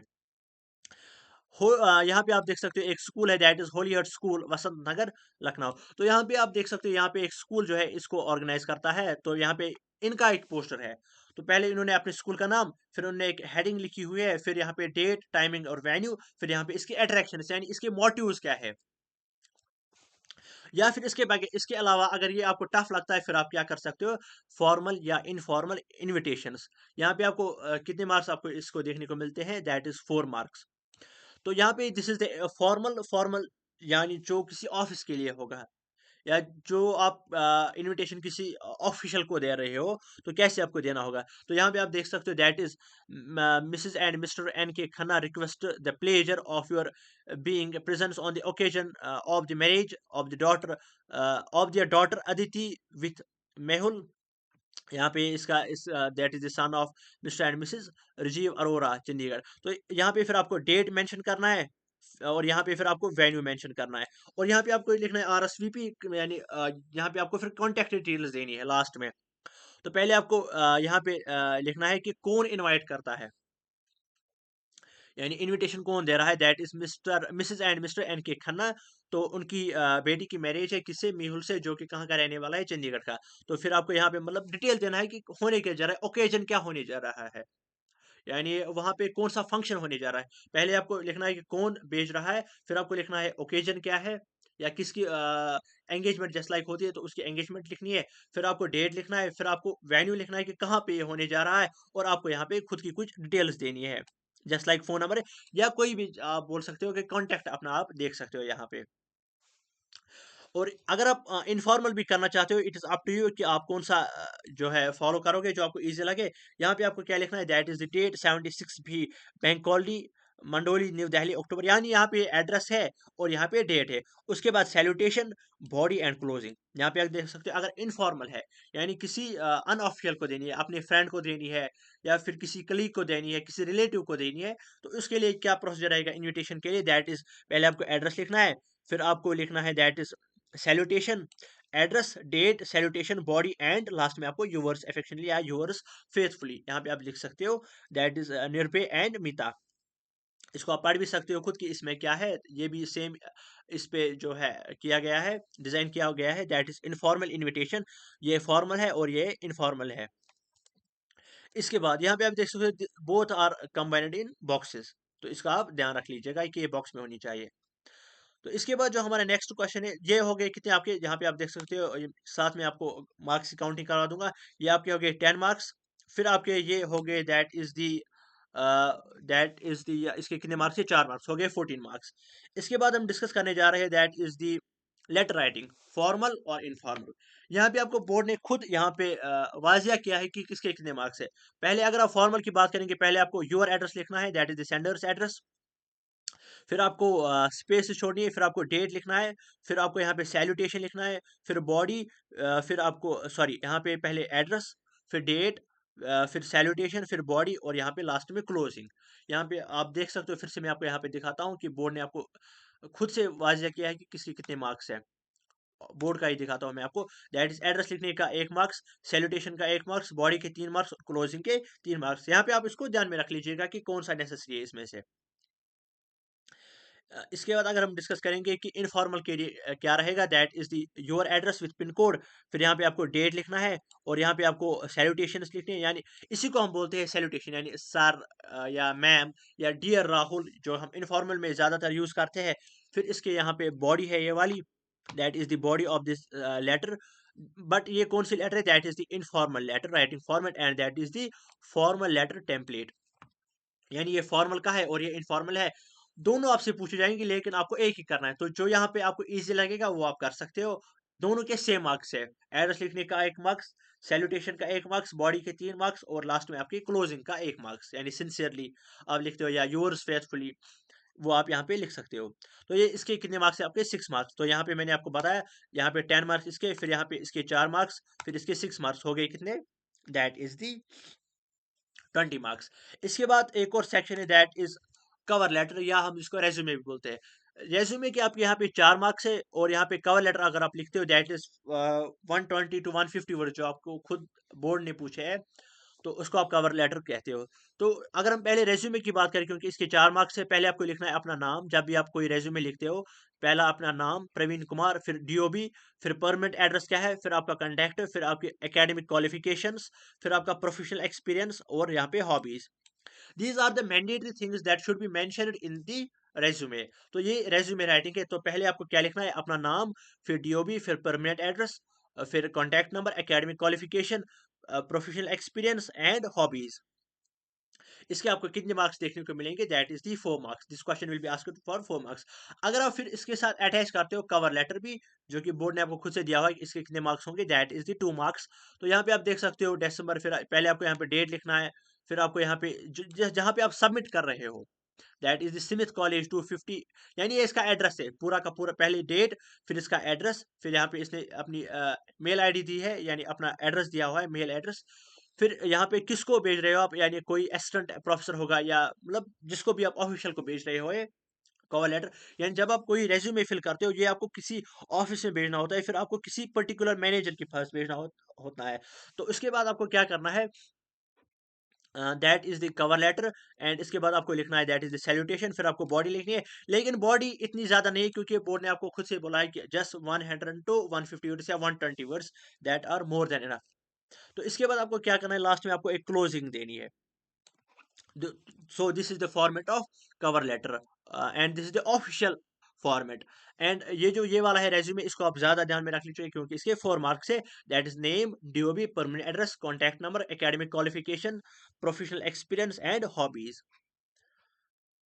यहाँ पे आप देख सकते हो एक स्कूल है, that is holy heart school, Vasant Nagar, Lucknow. तो यहाँ पे आप देख सकते हो, यहाँ पे एक स्कूल जो है इसको ऑर्गेनाइज करता है। तो यहाँ पे इनका एक पोस्टर है। तो पहले इन्होंने अपने स्कूल का नाम, फिर उन्होंने एक हेडिंग लिखी हुई है, फिर यहाँ पे डेट, टाइमिंग और वेन्यू, फिर यहाँ पे इसके अट्रैक्शन यानी इसके मोटिव्स क्या है। या फिर इसके अलावा अगर ये आपको टफ लगता है, फिर आप क्या कर सकते हो, फॉर्मल या इनफॉर्मल इनविटेशंस। यहाँ पे आपको कितने मार्क्स आपको इसको देखने को मिलते हैं, दैट इज 4 मार्क्स। तो यहाँ पे this is the formal formal, यानी जो किसी ऑफिस के लिए होगा, या जो आप इनविटेशन किसी ऑफिशियल को दे रहे हो, तो कैसे आपको देना होगा। तो यहाँ पे आप देख सकते हो, that is Mrs and mister N K Khanna request the pleasure of your being presence on the occasion of the marriage of their daughter Aditi with Mehul. यहाँ पे इसका इस that is the son of Mister and Mrs Rajiv Arora, Chandigarh. तो यहाँ पे फिर आपको date mention करना है, और यहाँ पे फिर आपको वेन्यू मेंशन करना है, और यहाँ पे आपको लिखना है आरएसवीपी, यानी यहाँ पे आपको फिर कॉन्टेक्ट डिटेल्स देनी है लास्ट में। तो पहले आपको यहाँ पे लिखना है कि कौन इनवाइट करता है, यानी इनविटेशन कौन दे रहा है, that is mister missus and mister N K Khanna. तो उनकी बेटी की मैरिज है किससे, मेहुल से, जो कि कहाँ का रहने वाला है, चंडीगढ़ का। तो फिर आपको यहाँ पे मतलब डिटेल देना है कि होने क्या जा रहा है, ओकेजन क्या होने जा रहा है, यानी वहाँ पे कौन सा फंक्शन होने जा रहा है। पहले आपको लिखना है कि कौन भेज रहा है, फिर आपको लिखना है ओकेजन क्या है, या किसकी एंगेजमेंट जस्ट लाइक होती है तो उसकी एंगेजमेंट लिखनी है। फिर आपको डेट लिखना है, फिर आपको वेन्यू लिखना है कि कहाँ पे ये होने जा रहा है, और आपको यहाँ पे खुद की कुछ डिटेल्स देनी है, जस्ट लाइक फोन नंबर, या कोई भी आप बोल सकते हो कि कॉन्टैक्ट अपना आप देख सकते हो यहाँ पे। और अगर आप इनफॉर्मल भी करना चाहते हो, it is up to you कि आप कौन सा जो है फॉलो करोगे, जो आपको इजी लगे। यहाँ पे आपको क्या लिखना है, दैट इज द डेट 76 भी bank colony, Mandoli, New Delhi, October, यानी यहाँ पे एड्रेस है और यहाँ पे डेट है। उसके बाद सैल्यूटेशन, बॉडी एंड क्लोजिंग। यहाँ पे आप देख सकते हो, अगर इनफॉर्मल है यानी किसी अनऑफिशियल को देनी है, अपने फ्रेंड को देनी है, या फिर किसी कलीग को देनी है, किसी रिलेटिव को देनी है, तो उसके लिए क्या प्रोसीजर रहेगा इनविटेशन के लिए, दैट इज पहले आपको एड्रेस लिखना है, फिर आपको लिखना है that is salutation, address, date, salutation, body, and last में आपको यूवर्स अफेक्शनली या यूवर्स फेथफुली, यहाँ पे आप लिख सकते हो, दैट इज निर्भय एंड मिता। इसको आप पढ़ भी सकते हो खुद कि इसमें क्या है, ये भी सेम इस पे जो है किया गया है, डिजाइन किया गया है, दैट इज इनफॉर्मल इनविटेशन। ये फॉर्मल है और ये इनफॉर्मल है। इसके बाद यहाँ पे आप देख सकते हो, both are combined in boxes. तो इसका आप ध्यान रख लीजिएगा कि ये बॉक्स में होनी चाहिए। तो इसके बाद जो हमारा नेक्स्ट क्वेश्चन है, ये हो गए कितने आपके, जहाँ पे आप देख सकते हो साथ में आपको मार्क्स की काउंटिंग करवा दूंगा। ये आपके हो गए 10 मार्क्स। फिर आपके ये हो गए दैट इज दी इसके कितने मार्क्स है, 4 मार्क्स हो गए, 14 मार्क्स। इसके बाद हम डिस्कस करने जा रहे हैं, that is the letter writing, formal और इनफॉर्मल। यहाँ पे आपको बोर्ड ने खुद यहाँ पे वाजिया किया है कि किसके कितने मार्क्स है। पहले अगर आप फॉर्मल की बात करेंगे, पहले आपको योर एड्रेस लिखना है, that is the sender's address. फिर आपको स्पेस छोड़नी है, फिर आपको डेट लिखना है, फिर आपको यहाँ पे सैल्यूटेशन लिखना है, फिर बॉडी, फिर आपको सॉरी यहाँ पे पहले एड्रेस, फिर डेट, फिर सैल्यूटेशन, फिर बॉडी, और यहाँ पे लास्ट में क्लोजिंग। यहाँ पे आप देख सकते हो, फिर से मैं आपको यहाँ पे दिखाता हूँ कि बोर्ड ने आपको खुद से वाजिया किया है कि किसके कितने मार्क्स है। बोर्ड का ही दिखाता हूँ मैं आपको, दैट इज एड्रेस लिखने का 1 मार्क्स, सैल्यूटेशन का 1 मार्क्स, बॉडी के 3 मार्क्स, क्लोजिंग के 3 मार्क्स। यहाँ पे आप इसको ध्यान में रख लीजिएगा कि कौन सा नेसेसरी है इसमें से। इसके बाद अगर हम डिस्कस करेंगे कि इनफॉर्मल के लिए क्या रहेगा, that is the your address with pin code. फिर यहाँ पे आपको डेट लिखना है, और यहाँ पे आपको सैल्यूटेशन लिखने हैं, यानी इसी को हम बोलते हैं सैल्यूटेशन, यानी सर या मैम या डियर राहुल, जो हम इनफॉर्मल में ज़्यादातर यूज़ करते हैं। फिर इसके यहाँ पे बॉडी है ये वाली, that is the body of this letter. But ये कौन सी लेटर है, that is the informal letter writing format, and that is the formal letter template. यानी ये फॉर्मल का है और ये इनफॉर्मल है, दोनों आपसे पूछे जाएंगे, लेकिन आपको एक ही करना है। तो जो यहाँ पे आपको इजी लगेगा वो आप कर सकते हो। दोनों के सेम मार्क्स है, एड्रेस लिखने का 1 मार्क्स, सैल्यूटेशन का 1 मार्क्स, बॉडी के 3 मार्क्स, और लास्ट में आपकी क्लोजिंग का 1 मार्क्स, यानी सिंसियरली आप लिखते हो या योर्स फेथफुली, वो आप यहाँ पे लिख सकते हो। तो ये इसके कितने मार्क्स है, आपके 6 मार्क्स। तो यहाँ पे मैंने आपको बताया, यहाँ पे 10 मार्क्स इसके, फिर यहाँ पे इसके 4 मार्क्स, फिर इसके 6 मार्क्स हो गए कितने, दैट इज दी 20 मार्क्स। इसके बाद एक और सेक्शन है, दैट इज कवर लेटर, या हम इसको रेज्यूमे भी बोलते हैं। रेज्यूमे के आपके यहाँ पे 4 मार्क्स है, और यहाँ पे कवर लेटर अगर आप लिखते हो, दैट इज 120 to 150 वर्ड, जो आपको खुद बोर्ड ने पूछे है। तो उसको आप कवर लेटर कहते हो। तो अगर हम पहले रेज्यूमे की बात करें, क्योंकि इसके 4 मार्क्स है, पहले आपको लिखना है अपना नाम। जब भी आप कोई रेज्यूमे लिखते हो, पहला अपना नाम प्रवीण कुमार, फिर डीओबी, फिर परमानेंट एड्रेस क्या है, फिर आपका कॉन्टैक्ट, फिर आपके एकेडमिक क्वालिफिकेशंस, फिर आपका प्रोफेशनल एक्सपीरियंस और यहाँ पे hobbies. These are the mandatory things that should be mentioned in the resume. तो ये रेज्यूमे राइटिंग है। तो पहले आपको क्या लिखना है, अपना नाम, फिर डीओबी, फिर परमानेंट एड्रेस, फिर contact number, academic qualification, professional experience and hobbies. इसके आपको कितने मार्क्स देखने को मिलेंगे, that is the 4 marks. This question will be asked for 4 marks. अगर आप फिर इसके साथ अटैच करते हो कवर लेटर भी, जो कि बोर्ड ने आपको खुद से दिया हुआ है, इसके कितने मार्क्स होंगे, दैट इज दी 2 मार्क्स। तो यहाँ पे आप देख सकते हो दिसंबर, फिर पहले आपको यहाँ पे डेट लिखना है, फिर आपको यहाँ पे जहाँ पे आप सबमिट कर रहे हो, that is the Smith college 250, यानी ये इसका एड्रेस है पूरा का पूरा। पहले डेट, फिर इसका एड्रेस, फिर यहाँ पे इसने अपनी मेल आईडी दी है, यानी अपना एड्रेस दिया हुआ है, मेल एड्रेस। फिर यहाँ पे किसको भेज रहे हो आप, यानी कोई असिस्टेंट प्रोफेसर होगा, या मतलब जिसको भी आप ऑफिशियल को भेज रहे हो ये कवर लेटर। यानी जब आप कोई रेज्यूमे फिल करते हो, ये आपको किसी ऑफिस में भेजना होता है, फिर आपको किसी पर्टिकुलर मैनेजर के पास भेजना होता है। तो उसके बाद आपको क्या करना है, that is the cover letter, and इसके बाद आपको लिखना है दैट इज द सैल्यूटेशन। फिर आपको बॉडी लिखनी है, लेकिन बॉडी इतनी ज्यादा नहीं, क्योंकि बोर्ड ने आपको खुद से बोला है कि जस्ट 100 टू 150 वर्ड्स या 120 words, that are more than enough. तो इसके बाद आपको क्या करना है, लास्ट में आपको एक क्लोजिंग देनी है। So this is the format of cover letter, and this is the official format। And ये जो ये वाला है रेज्यूमे, इसको आप ज्यादा ध्यान में रखनी चाहिए, क्योंकि इसके 4 मार्क्स है। That is name, DOB, permanent address, contact number, academic qualification, professional experience and hobbies.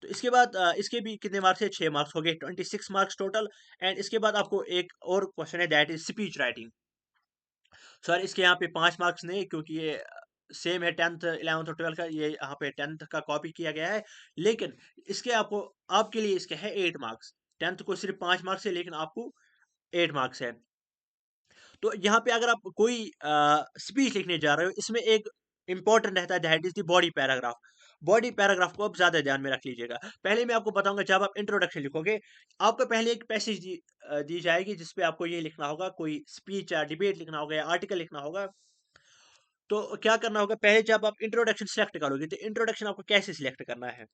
तो इसके बाद इसके भी कितने मार्क्स है, 6 मार्क्स हो गए, 26 मार्क्स टोटल। एंड इसके बाद आपको एक और क्वेश्चन है, that is speech writing. Sir इसके यहाँ पे 5 मार्क्स नहीं, क्योंकि ये सेम है 10th 11th और 12th का, ये यहाँ पे 10th का कॉपी किया गया है। लेकिन इसके आपको, आपके लिए इसके है 8 मार्क्स। 10th को सिर्फ 5 मार्क्स है, लेकिन आपको 8 मार्क्स है। तो यहाँ पे अगर आप कोई स्पीच लिखने जा रहे हो, इसमें एक इंपॉर्टेंट रहता है, that is the body paragraph. Body paragraph को आप ज्यादा ध्यान में रख लीजिएगा। पहले मैं आपको बताऊंगा, जब आप इंट्रोडक्शन लिखोगे, आपको पहले एक पैसेज दी जाएगी, जिसपे आपको ये लिखना होगा, कोई स्पीच या डिबेट लिखना होगा या आर्टिकल लिखना होगा। तो क्या करना होगा, पहले जब आप इंट्रोडक्शन सिलेक्ट करोगे, तो इंट्रोडक्शन आपको कैसे सिलेक्ट करना है।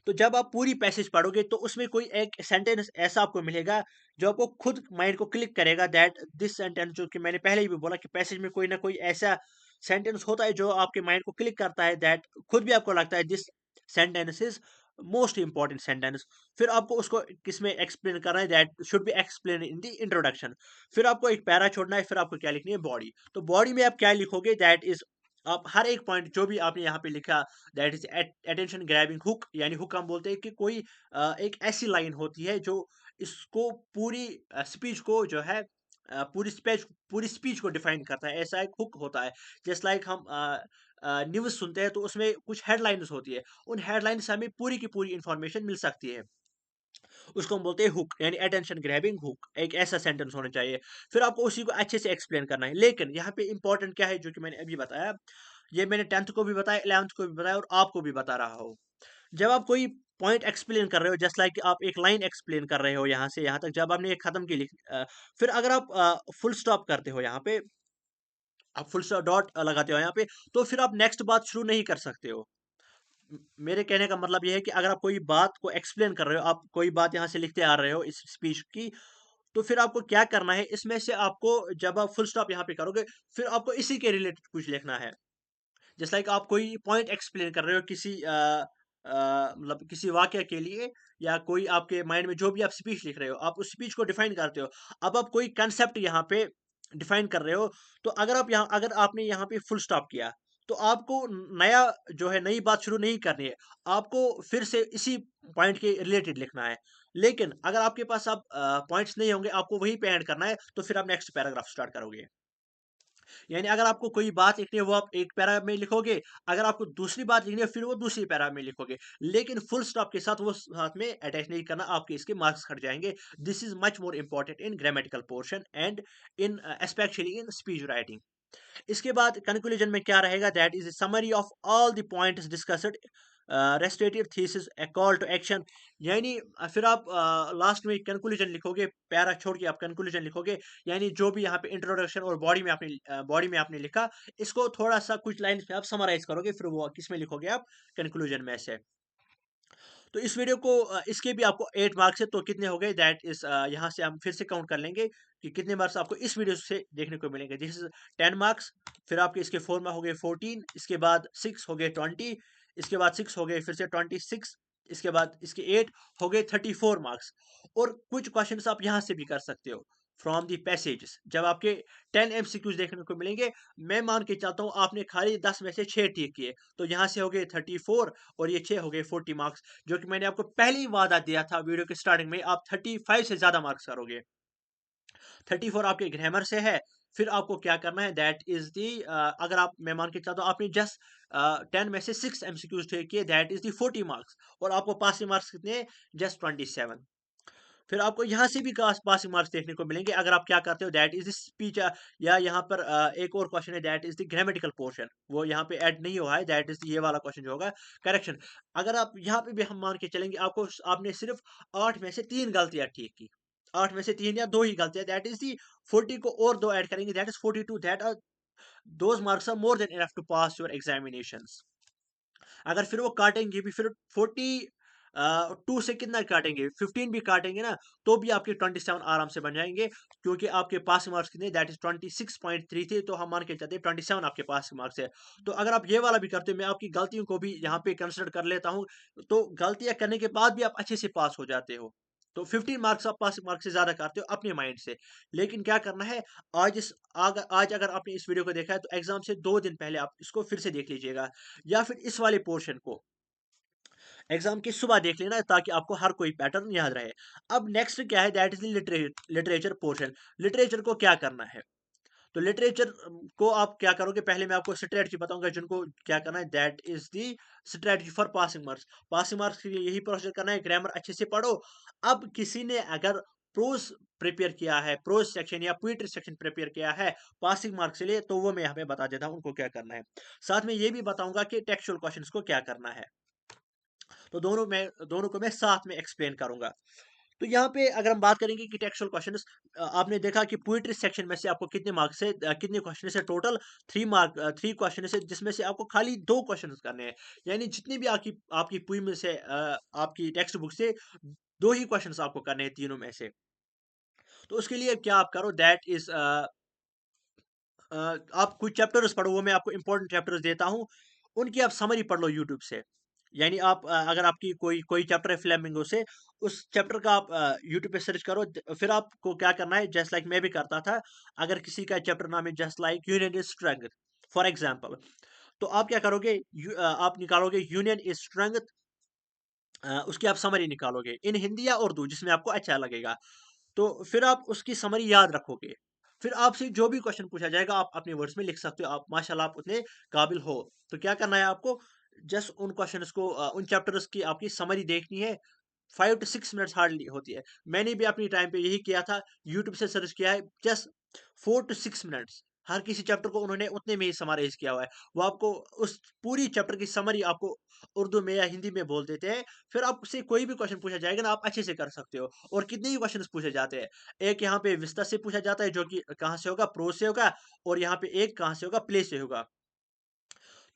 तो जब आप पूरी पैसेज पढ़ोगे, तो उसमें कोई एक सेंटेंस ऐसा आपको मिलेगा, जो आपको खुद माइंड को क्लिक करेगा, दैट दिस सेंटेंस, जो कि मैंने पहले ही भी बोला कि पैसेज में कोई ना कोई ऐसा सेंटेंस होता है जो आपके माइंड को क्लिक करता है, दैट खुद भी आपको लगता है this sentence is most important sentence. फिर आपको उसको किसमें एक्सप्लेन करना है, that should B explain in the introduction. फिर आपको एक पैरा छोड़ना है, फिर आपको क्या लिखनी है, बॉडी। तो बॉडी में आप क्या लिखोगे, दैट इज, आप हर एक पॉइंट जो भी आपने यहाँ पे लिखा, that is attention grabbing hook, यानी हुक हम बोलते हैं कि कोई एक ऐसी लाइन होती है जो इसको पूरी स्पीच को जो है, पूरी स्पीच को डिफाइन करता है, ऐसा एक हुक होता है। जस्ट लाइक हम न्यूज़ सुनते हैं, तो उसमें कुछ हेडलाइंस होती है, उन हेडलाइन से हमें पूरी की पूरी इंफॉर्मेशन मिल सकती है। उसको हम बोलते हैं हुक, यानी अटेंशन ग्रैबिंग हुक, एक ऐसा सेंटेंस होना चाहिए। फिर आपको उसी को अच्छे से एक्सप्लेन करना है। लेकिन यहाँ पे इंपॉर्टेंट क्या है, जो कि मैंने अभी बताया, ये मैंने 10th को भी बताया, 11th को भी बताया, और आपको भी बता रहा हूँ। जब आप कोई पॉइंट एक्सप्लेन कर रहे हो, जस्ट लाइक आप एक लाइन एक्सप्लेन कर रहे हो यहाँ से यहाँ तक, जब आपने ये खत्म की फिर अगर आप फुल स्टॉप करते हो यहाँ पे, आप फुल स्टॉप डॉट लगाते हो यहाँ पे, तो फिर आप नेक्स्ट बात शुरू नहीं कर सकते हो। मेरे कहने का मतलब ये है कि अगर आप कोई बात को एक्सप्लेन कर रहे हो, आप कोई बात यहाँ से लिखते आ रहे हो इस स्पीच की, तो फिर आपको क्या करना है, इसमें से आपको, जब आप फुल स्टॉप यहाँ पे करोगे, फिर आपको इसी के रिलेटेड कुछ लिखना है। जैसे लाइक आप कोई पॉइंट एक्सप्लेन कर रहे हो किसी मतलब किसी वाक्य के लिए, या कोई आपके माइंड में जो भी आप स्पीच लिख रहे हो, आप उस स्पीच को डिफाइन करते हो। अब आप कोई कंसेप्ट यहाँ पे डिफाइन कर रहे हो, तो अगर आपने यहाँ पे फुल स्टॉप किया, तो आपको नया जो है, नई बात शुरू नहीं करनी है, आपको फिर से इसी पॉइंट के रिलेटेड लिखना है। लेकिन अगर आपके पास अब पॉइंट्स नहीं होंगे, आपको वही पे ऐड करना है, तो फिर आप नेक्स्ट पैराग्राफ स्टार्ट करोगे। यानी अगर आपको कोई बात लिखनी है, वो आप एक पैरा में लिखोगे, अगर आपको दूसरी बात लिखनी है, फिर वो दूसरी पैरा में लिखोगे। लेकिन फुल स्टॉप के साथ वो साथ में अटैच नहीं करना, आपके इसके मार्क्स कट जाएंगे। This is much more important in grammatical portion and in specially in speech writing. इसके बाद कंक्लूजन में क्या रहेगा, that is summary of all the points discussed restative thesis a call to action, यानी फिर आप last में कंक्लूजन लिखोगे, पैरा छोड़ के आप कंक्लूजन लिखोगे, यानी जो भी यहाँ पे इंट्रोडक्शन और बॉडी में आपने लिखा, इसको थोड़ा सा कुछ लाइन पे आप समराइज करोगे, फिर वो किस में लिखोगे आप, कंक्लूजन में से। तो इस वीडियो को इसके भी आपको 8 मार्क्स है, तो कितने हो गए, दैट इज यहाँ से हम फिर से काउंट कर लेंगे कि कितने मार्क्स आपको इस वीडियो से देखने को मिलेंगे। दिस इज 10 मार्क्स, फिर आपके इसके 4 में हो गए 14, इसके बाद 6 हो गए 20, इसके बाद 6 हो गए फिर से 26, इसके बाद इसके 8 हो गए 34 मार्क्स। और कुछ क्वेश्चंस आप यहाँ से भी कर सकते हो फ्रॉम दी पैसेजेस, जब आपके 10 एमसीक्यूज देखने को मिलेंगे। मैं मान के चलता हूँ आपने खाली 10 में से 6 ठीक किए, तो यहाँ से हो गए 34 और ये 6 हो गए 40 मार्क्स, जो कि मैंने आपको पहले ही वादा दिया था वीडियो के स्टार्टिंग में, आप 35 से ज्यादा मार्क्स करोगे। 34 आपके ग्रामर से है, फिर आपको क्या करना है, दैट इज दी, अगर आप, मैं मान के चलता हूँ आपने जस्ट 10 में से 6 एमसीक्यूज ठीक किए, दैट इज दी 40 मार्क्स, और आपको पासिंग मार्क्स कितने, जस्ट 27। फिर आपको यहाँ से भी पासिंग मार्क्स देखने को मिलेंगे, अगर आप क्या करते हो, दैट इज स्पीच, या यहाँ पर एक और क्वेश्चन है, that is the grammatical portion, वो यहाँ पे ऐड नहीं हुआ है, दैट इज ये वाला क्वेश्चन जो होगा करेक्शन। अगर आप यहाँ पे भी हम मान के चलेंगे, आपको आपने सिर्फ 8 में से 3 गलतियां ठीक की, 8 में से 3 या 2 ही गलतियां, दैट इज दी 40 को और 2 ऐड करेंगे, that is 42, that are those marks are more than enough to pass your examinations. अगर फिर वो काटेंगे भी, फिर 42 से कितना काटेंगे, 15 भी काटेंगे ना, तो भी आपके 27 आराम से बन जाएंगे, क्योंकि आपके पास मार्क्स कितने, दैट इज 26.3 थे, तो हम मान के चलते 27 आपके पास मार्क्स है। तो अगर आप ये वाला भी करते हो, मैं आपकी गलतियों को भी यहाँ पे कंसिडर कर लेता हूँ, तो गलतियां करने के बाद भी आप अच्छे से पास हो जाते हो। तो 15 मार्क्स आप पास मार्क्स से ज्यादा करते हो अपने माइंड से। लेकिन क्या करना है, आज अगर आपने इस वीडियो को देखा है, तो एग्जाम से 2 दिन पहले आप इसको फिर से देख लीजिएगा, या फिर इस वाले पोर्शन को एग्जाम की सुबह देख लेना, ताकि आपको हर कोई पैटर्न याद रहे। अब नेक्स्ट क्या है, that is literature portion. Literature को क्या करना है, तो लिटरेचर को आप क्या करोगे, पहले मैं आपको स्ट्रेटजी बताऊंगा जिनको क्या करना है, that is the strategy for passing marks. Passing marks के लिए यही प्रोसेस करना है, ग्रामर अच्छे से पढ़ो। अब किसी ने अगर प्रोज प्रिपेयर किया है, प्रोज सेक्शन या पोइट्री सेक्शन प्रिपेयर किया है पासिंग मार्क्स के लिए, तो वो मैं यहाँ पे बता देता हूँ उनको क्या करना है। साथ में ये भी बताऊंगा कि टेक्सचुअल क्वेश्चंस को क्या करना है, तो दोनों को मैं साथ में एक्सप्लेन करूंगा। तो यहाँ पे अगर हम बात करेंगे कि टेक्सचुअल क्वेश्चंस, आपने देखा कि पोइट्री सेक्शन में से आपको कितने मार्क्स से कितने क्वेश्चन से, टोटल 3 क्वेश्चन से, जिसमें से आपको खाली 2 क्वेश्चन करने हैं, यानी जितनी भी आपकी आपकी पोइम में से आपकी टेक्स्ट बुक से 2 ही क्वेश्चन आपको करने हैं तीनों में से। तो उसके लिए क्या आप करो, दैट इज आप कुछ चैप्टर्स पढ़ो, वो मैं आपको इंपॉर्टेंट चैप्टर्स देता हूँ, उनकी आप समरी पढ़ लो यूट्यूब से। यानी आप अगर आपकी कोई कोई चैप्टर है फ्लेमिंगो से, उस चैप्टर का आप यूट्यूब पे सर्च करो, फिर आपको क्या करना है, जस्ट लाइक मैं भी करता था, अगर किसी का चैप्टर नाम है just like union is strength for example, तो आप क्या करोगे, आप निकालोगे यूनियन इज स्ट्रेंथ, उसकी आप समरी निकालोगे इन हिंदी या उर्दू, जिसमें आपको अच्छा लगेगा। तो फिर आप उसकी समरी याद रखोगे, फिर आपसे जो भी क्वेश्चन पूछा जाएगा आप अपने वर्ड्स में लिख सकते हो, आप माशाल्लाह आप उतने काबिल हो। तो क्या करना है आपको, जस्ट उन क्वेश्चंस को उन चैप्टर्स की आपकी समरी देखनी है। 5 to 6 मिनट्स हार्डली होती है, मैंने भी अपनी टाइम पे यही किया था, यूट्यूब से सर्च किया है, जस्ट 4 to 6 मिनट्स, हर किसी चैप्टर को उन्होंने उतने में ही समराइज किया हुआ है। वो आपको उस पूरी चैप्टर की समरी आपको उर्दू में या हिंदी में बोल देते हैं, फिर आपसे कोई भी क्वेश्चन पूछा जाएगा ना, आप अच्छे से कर सकते हो। और कितने ही क्वेश्चन पूछे जाते हैं, एक यहाँ पे विस्तार से पूछा जाता है, जो कि कहाँ से होगा, प्रो से होगा, और यहाँ पे एक कहाँ से होगा, प्ले से होगा।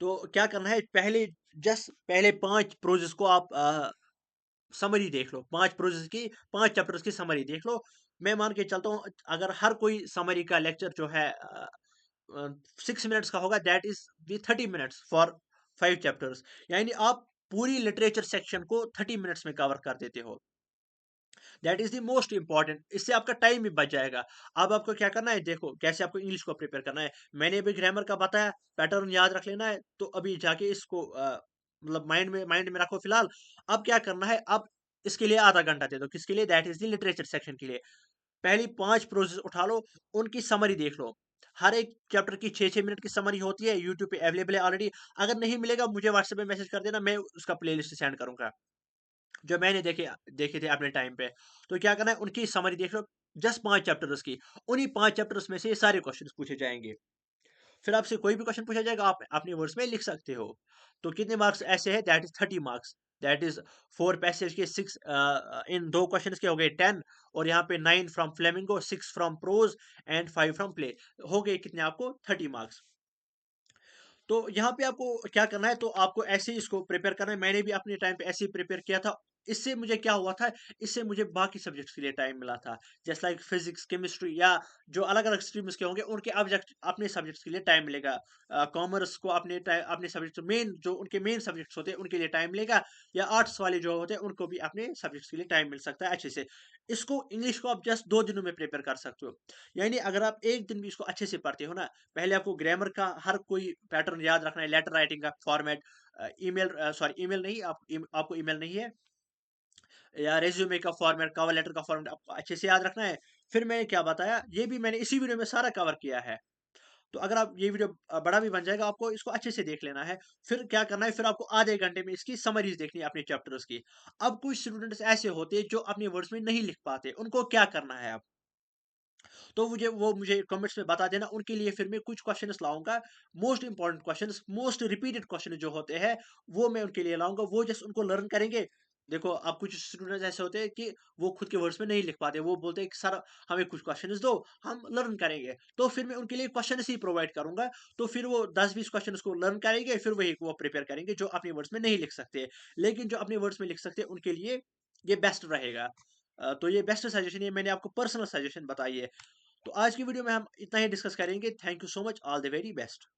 तो क्या करना है, पहले 5 प्रोजेस को आप समरी देख लो, 5 प्रोजेस की, 5 चैप्टर्स की समरी देख लो। मैं मान के चलता हूँ, अगर हर कोई समरी का लेक्चर जो है 6 मिनट्स का होगा, that is the 30 minutes for 5 chapters, यानी आप पूरी लिटरेचर सेक्शन को 30 मिनट्स में कवर कर देते हो। That is the most important, इससे आपका टाइम भी बच जाएगा। अब आपको क्या करना है, देखो कैसे आपको इंग्लिश को प्रिपेयर करना है, मैंने अभी ग्रामर का बताया, पैटर्न याद रख लेना है, तो अभी जाके इसको मतलब माइंड में रखो फिलहाल। अब क्या करना है, अब इसके लिए आधा घंटा दे दो, किसके लिए, that is the literature section के लिए। पहली 5 प्रोसेस उठा लो, उनकी समरी देख लो, हर एक चैप्टर की 6-6 मिनट की समरी होती है, यूट्यूब पे अवेलेबल है ऑलरेडी। अगर नहीं मिलेगा मुझे व्हाट्सएप पे मैसेज कर देना, मैं उसका प्लेलिस्ट सेंड करूंगा, जो मैंने देखे थे अपने टाइम पे। तो क्या करना है, उनकी समरी देख लो, जस्ट 5 चैप्टर्स की, उन्हीं 5 चैप्टर्स में से ये सारे क्वेश्चंस पूछे जाएंगे। फिर आपसे कोई भी क्वेश्चन पूछा जाएगा, आप अपने वर्ड्स में लिख सकते हो। तो कितने मार्क्स ऐसे हैं, that is 30 marks. That is 4 passage के 6 इन 2 क्वेश्चन्स के हो गए 10, और यहाँ पे 9 from Flamingo, 6 from prose and 5 from play. हो गए कितने आपको 30 मार्क्स। तो यहाँ पे आपको क्या करना है, तो आपको ऐसे ही इसको प्रिपेयर करना है। मैंने भी अपने टाइम पे ऐसे ही प्रिपेयर किया था। इससे मुझे क्या हुआ था, इससे मुझे बाकी सब्जेक्ट्स के लिए टाइम मिला था। जैसे लाइक फिजिक्स, केमिस्ट्री, या जो अलग-अलग स्ट्रीम्स के होंगे उनके ऑब्जेक्ट अपने सब्जेक्ट्स के लिए टाइम मिलेगा। कॉमर्स को अपने सब्जेक्ट मेन जो उनके मेन सब्जेक्ट्स होते हैं उनके लिए टाइम मिलेगा, या आर्ट्स वाले जो होते हैं उनको भी अपने सब्जेक्ट्स के लिए टाइम मिल सकता है अच्छे से। इसको इंग्लिश को आप जस्ट 2 दिनों में प्रिपेयर कर सकते हो। यानी अगर आप 1 दिन भी इसको अच्छे से पढ़ते हो ना, पहले आपको ग्रामर का हर कोई पैटर्न याद रखना है, लेटर राइटिंग का फॉर्मेट, ईमेल नहीं, आपको ईमेल नहीं है, या रिज्यूमे का फॉर्मेट, कवर लेटर का फॉर्मेट आपको अच्छे से याद रखना है। फिर मैंने क्या बताया, ये भी मैंने इसी वीडियो में सारा कवर किया है। तो अगर आप ये वीडियो बड़ा भी बन जाएगा, आपको इसको अच्छे से देख लेना है। फिर क्या करना है, फिर आपको आधे घंटे में इसकी समरीज देखनी है अपने चैप्टर्स की। अब कुछ स्टूडेंट्स ऐसे होते हैं जो अपने वर्ड्स में नहीं लिख पाते, उनको क्या करना है अब? तो मुझे कमेंट्स में बता देना, उनके लिए फिर मैं कुछ क्वेश्चंस लाऊँगा, most important questions, most repeated question जो होते हैं, वो मैं उनके लिए लाऊँगा, वो जस्ट उनको लर्न करेंगे। देखो, अब कुछ स्टूडेंट्स ऐसे होते हैं कि वो खुद के वर्ड्स में नहीं लिख पाते, वो बोलते हैं कि सर हमें कुछ क्वेश्चंस दो, हम लर्न करेंगे। तो फिर मैं उनके लिए क्वेश्चंस ही प्रोवाइड करूँगा, तो फिर वो 10-20 क्वेश्चंस को लर्न करेंगे, फिर वही वो प्रिपेयर करेंगे जो अपने वर्ड्स में नहीं लिख सकते। लेकिन जो अपने वर्ड्स में लिख सकते हैं, उनके लिए ये बेस्ट रहेगा। तो ये बेस्ट सजेशन है, मैंने आपको पर्सनल सजेशन बताई है। तो आज की वीडियो में हम इतना ही डिस्कस करेंगे। Thank you so much, all the very best.